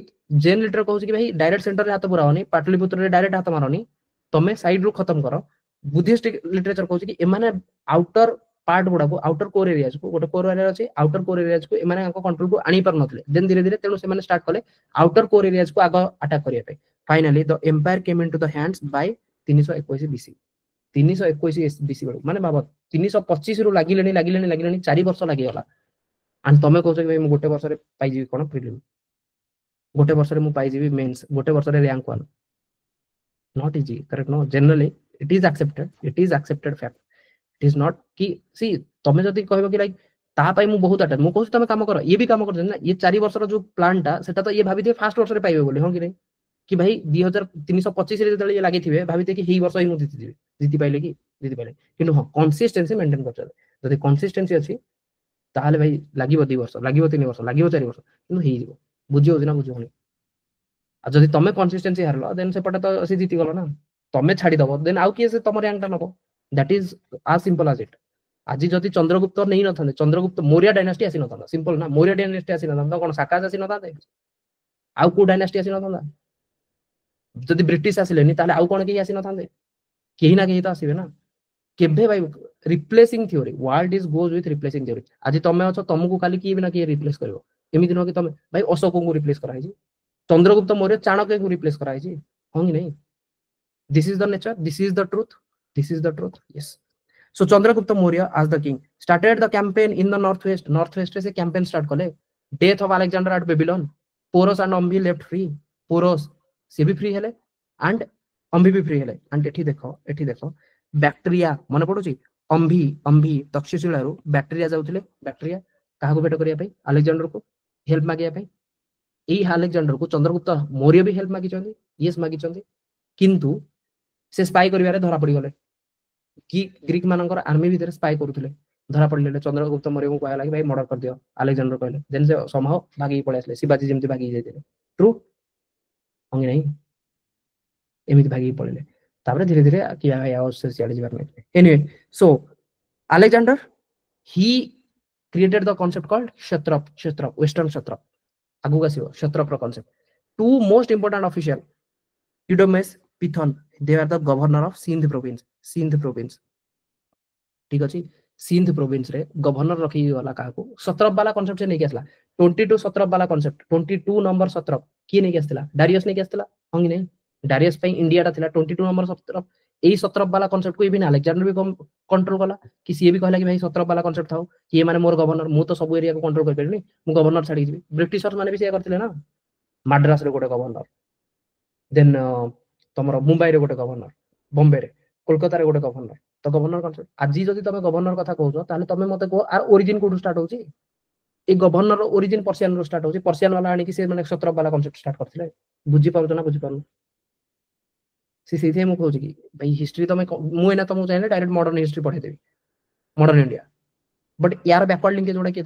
Jain literature कहू छै कि भाई डायरेक्ट सेंटर रे हाथ पुराओ नहीं पाटलिपुत्र रे डायरेक्ट हाथ मारो नहीं तमे साइड रो खत्म करो बुद्धिस्ट लिटरेचर कहू छै कि एमाने आउटर पार्ट गुडा को आउटर कोर एरियाज को गोटे कोर एरिया अछि आउटर कोर एरियाज को एमाने कंट्रोल को आनी पर नथले देन धीरे धीरे तेनो से माने स्टार्ट कले आउटर कोर एरियाज को आगो अटैक करिया पे finally the empire came into the hands by 321 BC 321 BC बेलू माने बाबा 325 रु लागिलेनी 4 वर्ष लागि गला एंड तमे कहछ कि भाई मु गोटे वर्ष रे पाई जीवी कोन प्रिलिम गोटे वर्ष रे मु पाई जीवी मेंस गोटे वर्ष रे rank 1 not easy correct no generally it is accepted fact it is not कि सी तमे जदी कहबो कि लाइक ता पाई मु बहुत अटैच मु कहछ तमे काम कर ये भी काम कर ना ये 4 वर्ष रो जो प्लान टा सेटा तो ये भाबी दे फर्स्ट वर्ष रे पाइबे बोली हो कि नहीं कि भाई 2325 रे जतले ये लागि थिबे भाबी दे कि ही वर्ष ही मु जीति पाइले किंतु हां कंसिस्टेंसी मेंटेन करछ जदी कंसिस्टेंसी अछि ताहले भाई लागिबो 2 वर्ष लागिबो 3 वर्ष लागिबो 4 वर्ष किंतु हेइ जीवो बुझियो ना बुझियोनी आ जदी तमे कंसिस्टेंसी हारलो देन से पटे तो असि जीति गलो ना तमे छाडी दबो देन आउ किए से तमर रैंक टा नबो that is as simple as it आज जदि चंद्रगुप्त नहीं नथांदे चंद्रगुप्त मौर्य डायनास्टी आसी नथांदा सिंपल ना मौर्य डायनास्टी आसी नथांदा कोन साकाज आसी नथांदे आउ को डायनास्टी आसी नथांदा जदि ब्रिटिश आसिलेनी ताले आउ कोन के आसी नथांदे केही ना केही तो आसीबे ना केबे भाई replacing theory world is goes with replacing theory आज तमे अछ तुमको काली की बिना के रिप्लेस करबो एमिति न कि तमे भाई अशोक को रिप्लेस कराई छी चंद्रगुप्त मौर्य चाणक्य को रिप्लेस कराई छी होंगी नहीं this is the nature this is the truth yes so Chandragupta Maurya as the king started the campaign in the northwest रे से कैंपेन स्टार्ट कले death of Alexander at Babylon Porus and Ambhi left free Porus से भी free हेले and अम्भी भी free हेले and एठी देखो बैक्टीरिया मन पडुची अम्भी तक्षशिला रु बैक्टीरिया जाउथिले बैक्टीरिया काहा को भेट करिया पई अलेक्जेंडर को हेल्प मागिया पई एई अलेक्जेंडर को चंद्रगुप्त मौर्य भी हेल्प मागी चंदी यस मागी चंदी किंतु से स्पाई करिवारे धरा पड़ी गले कि ग्रीक मानकर आर्मी भीतर स्पाई करूथिले धरा पड़ले चंद्रगुप्त मौर्य को कहला कि भाई मर्डर कर दियो अलेक्जेंडर कहले देन से समहाउ भागी पळे आसले शिवाजी जेमति भागी जाइते ट्रू होंगे नहीं एमिति भागी पळले तापर धीरे धीरे कि भाई आवश्यक सियाडी जीवार नहीं anyway so Alexander he created the concept called Kshatrapa western Kshatrapa आगु आसीबो क्षत्रप रो concept two most important official Eudemus Peithon they are the governor of Sindh province ठीक अछि सिंध प्रोविंस रे गवर्नर रखी वाला का को सत्रप वाला कांसेप्ट से नहीं केसला 22 सत्रप वाला कांसेप्ट 22 नंबर सत्रप की नहीं केसला डारियस नहीं केसला होंगी नहीं डारियस पे इंडिया ता थिला 22 नंबर सत्रप एई सत्रप वाला कांसेप्ट को इबिन अलेक्जेंडर भी कंट्रोल कला कि सी भी कहला कि भाई सत्रप वाला कांसेप्ट थाओ कि ये माने मोर गवर्नर मु तो सब एरिया को कंट्रोल कर परनी मु गवर्नर छाडी जीबी ब्रिटिशर्स माने भी से करथिले ना मद्रास रे गोटे गवर्नर देन तमरो मुंबई रे गोटे गवर्नर बॉम्बे रे कोलकाता रे गोटे गवर्नर तो गवर्नर कांसेप्ट आज जदि तमे गवर्नर कथा कहउछो ताले तमे मते को आर ओरिजिन कोड स्टार्ट होची ए गवर्नर रो ओरिजिन पर्शियन रो स्टार्ट होची पर्शियन वाला आनी कि से माने सत्रप वाला कांसेप्ट स्टार्ट करथिले बुझी पाउछ ना बुझी पाउ से सीधे मु कहउची कि भाई हिस्ट्री तमे मु एना तमु चाहेले डायरेक्ट मॉडर्न हिस्ट्री पढे देबी मॉडर्न इंडिया बट यार बैकवर्ड लिंकेज जोडा के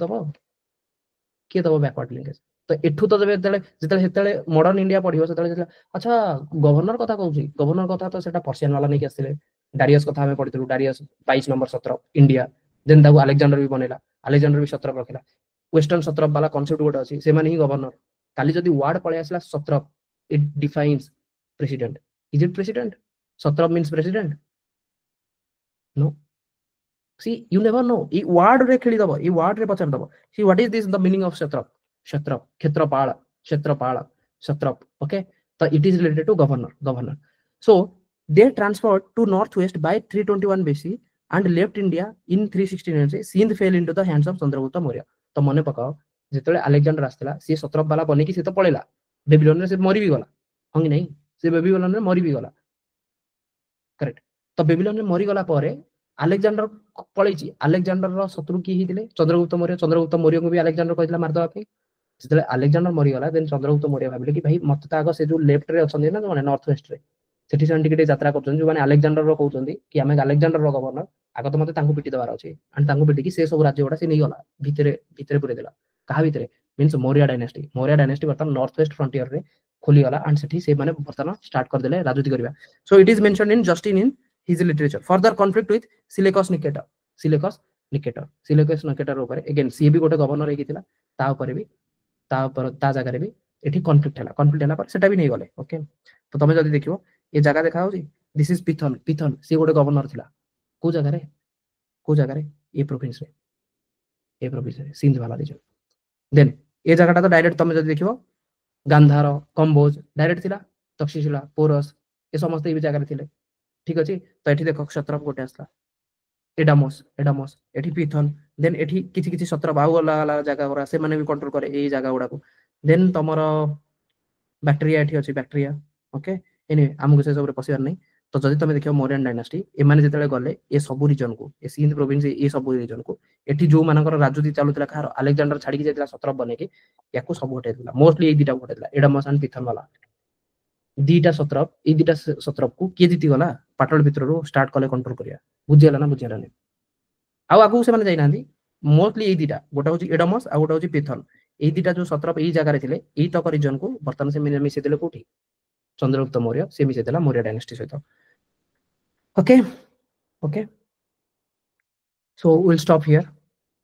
दबो बैकवर्ड लिंकेज तो एठू तो जबे जेतले मॉडर्न इंडिया पढियो सेतले अच्छा गवर्नर कथा कहउची गवर्नर कथा तो सेटा पर्शियन वाला नै के आस्थिले डारियस कथा हमें पढितलु डारियस 22 नंबर सत्रप इंडिया देन दाउ अलेक्जेंडर भी बनेला अलेक्जेंडर भी सत्रप रखिला वेस्टर्न सत्रप वाला कांसेप्ट गोटे अछि से माने ही गवर्नर काली जदी वर्ड पळे आसला satrap it defines president is it president satrap means president no see you never know ई वर्ड रे खेली दबो ई वर्ड रे पचर दबो see what is this the meaning of Kshatrapa Kshetrapal satrap okay तो it is related to governor so they transferred to northwest by 321 BC and left India in 369 से Sindh fell into the hands of Chandragupta Maurya तो मने पकाओ जेतले Alexander आस्थिला से सत्रप वाला बने कि से तो पळेला बेबीलोन रे से मरी भी गला हंगी नहीं से बेबीलोन रे मरी भी गला करेक्ट तो बेबीलोन रे मरी गला पारे अलेक्जेंडर पळेची अलेक्जेंडर रो शत्रु की हिथिले चंद्रगुप्त मौर्य को भी अलेक्जेंडर कहितला मार दवा पे जेतले अलेक्जेंडर मरी गला देन चंद्रगुप्त मौर्य भाबिले कि भाई मत त आगो से जो लेफ्ट रे अछन ना माने नॉर्थ वेस्ट रे सेठी सन टिके यात्रा करछन जो माने अलेक्जेंडर रो कहउछन कि हमें अलेक्जेंडर रो गवर्नर आगो तो मते तांको पिटी दबार अछि एंड तांको पिटी कि से सब राज्य गोडा से नै गला भितरे पुरे देला कहा भितरे मींस मौर्य डायनेस्टी बर्तन नॉर्थ वेस्ट फ्रंटियर रे खोली गला एंड सेठी से माने बर्तन स्टार्ट कर देले राजनीति करबा so it is mentioned in Justin in his literature further conflict with Seleucus Nicator ऊपर अगेन सी भी गोटे गवर्नर हेकिथिला ता ऊपर भी ता जगह रे भी एठी कॉन्फ्लिक्ट हला पर सेटा भी नै गले ओके तो तमे जदी देखिबो ये जगह देखा होची दिस इज पिथन से गोटे गवर्नर थिला को जगह रे ए प्रोविंस रे सिंध वाला रीजन देन ए जगहटा तो डायरेक्ट तमे जदी देखिबो गांधार कंबोज डायरेक्ट थिला तक्षशिला पोरस ए समस्त ए जगह रे थिले ठीक अछि तो एठी देखो क्षत्रप गोटे आसला एडामस एठी पिथन देन एठी किछि किछि क्षत्रप आउ अलग जगह गुरा से माने भी कंट्रोल करे एई जगह गुडा को देन तमरो बैक्टीरिया एठी अछि बैक्टीरिया ओके एनीवे हमको से सब रे पसिबार नै तो जदि तमे देखियो मौर्यन डायनास्टी ए माने जेतेले गले ए सब रीजन को ए सिंध प्रोविंस ए सब रीजन को एठी जो मानकर राजनीति चालुतला खार अलेक्जेंडर छाडी के जेतला सत्रप बने के याको सब हटे दिला मोस्टली ए दिटा हटे दिला एडामस एंड पिथन वाला दीटा सत्रप ए दीटा सत्रप को के जीति गला पाटल भितररो स्टार्ट कले कंट्रोल करिया बुझियला ना बुझियला नै आउ आगु से माने जाई नांदी मोस्टली ए दीटा गोटा होची एडामस आ गोटा होची पिथन ए दीटा जो सत्रप ए जगह रे थिले ए तक रीजन को वर्तमान से मिसे देले कोठी चंद्रगुप्त मौर्य से मिसे देला मौर्य डायनेस्टी सहित okay so we'll stop here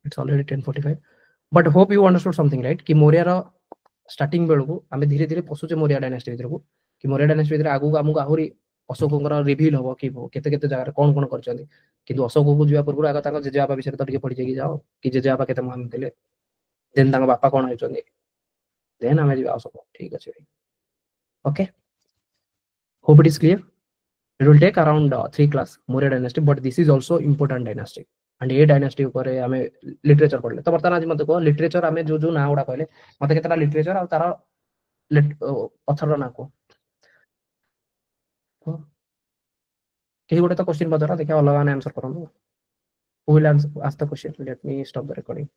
it's already 10:45 but hope you understood something right कि मौर्य रा स्टार्टिंग बेल को आमे धीरे धीरे पसुचे मौर्य डायनेस्टी भीतर को कि मौर्य डायनेस्टी भीतर आगु हमको आहुरी अशोकଙ୍କର रिवील हो कि केते केते जगह कोन कोन करछन्ती किंतु अशोक को जिया पूर्व आगा ताको जेजेबापा विषय तो ଟିକେ पढि जाई जाओ कि जेजेबापा केते महान थिले देन तांग बापा कोन होचन्ती देन आमे जिया अशोक ठीक अछि okay hope it is clear. It will take around 3 class Maurya dynasty, but this is also important dynasty. And ये dynasty ऊपर हमें literature पढ़ले तो बर्तमान आज मत को literature हमें जो जो ना उड़ा कहले मत केतना literature और तारा पत्थर ना को कहीं गोटे तो क्वेश्चन बदरा देखा अलग answer करंदो who will ask the question let me stop the recording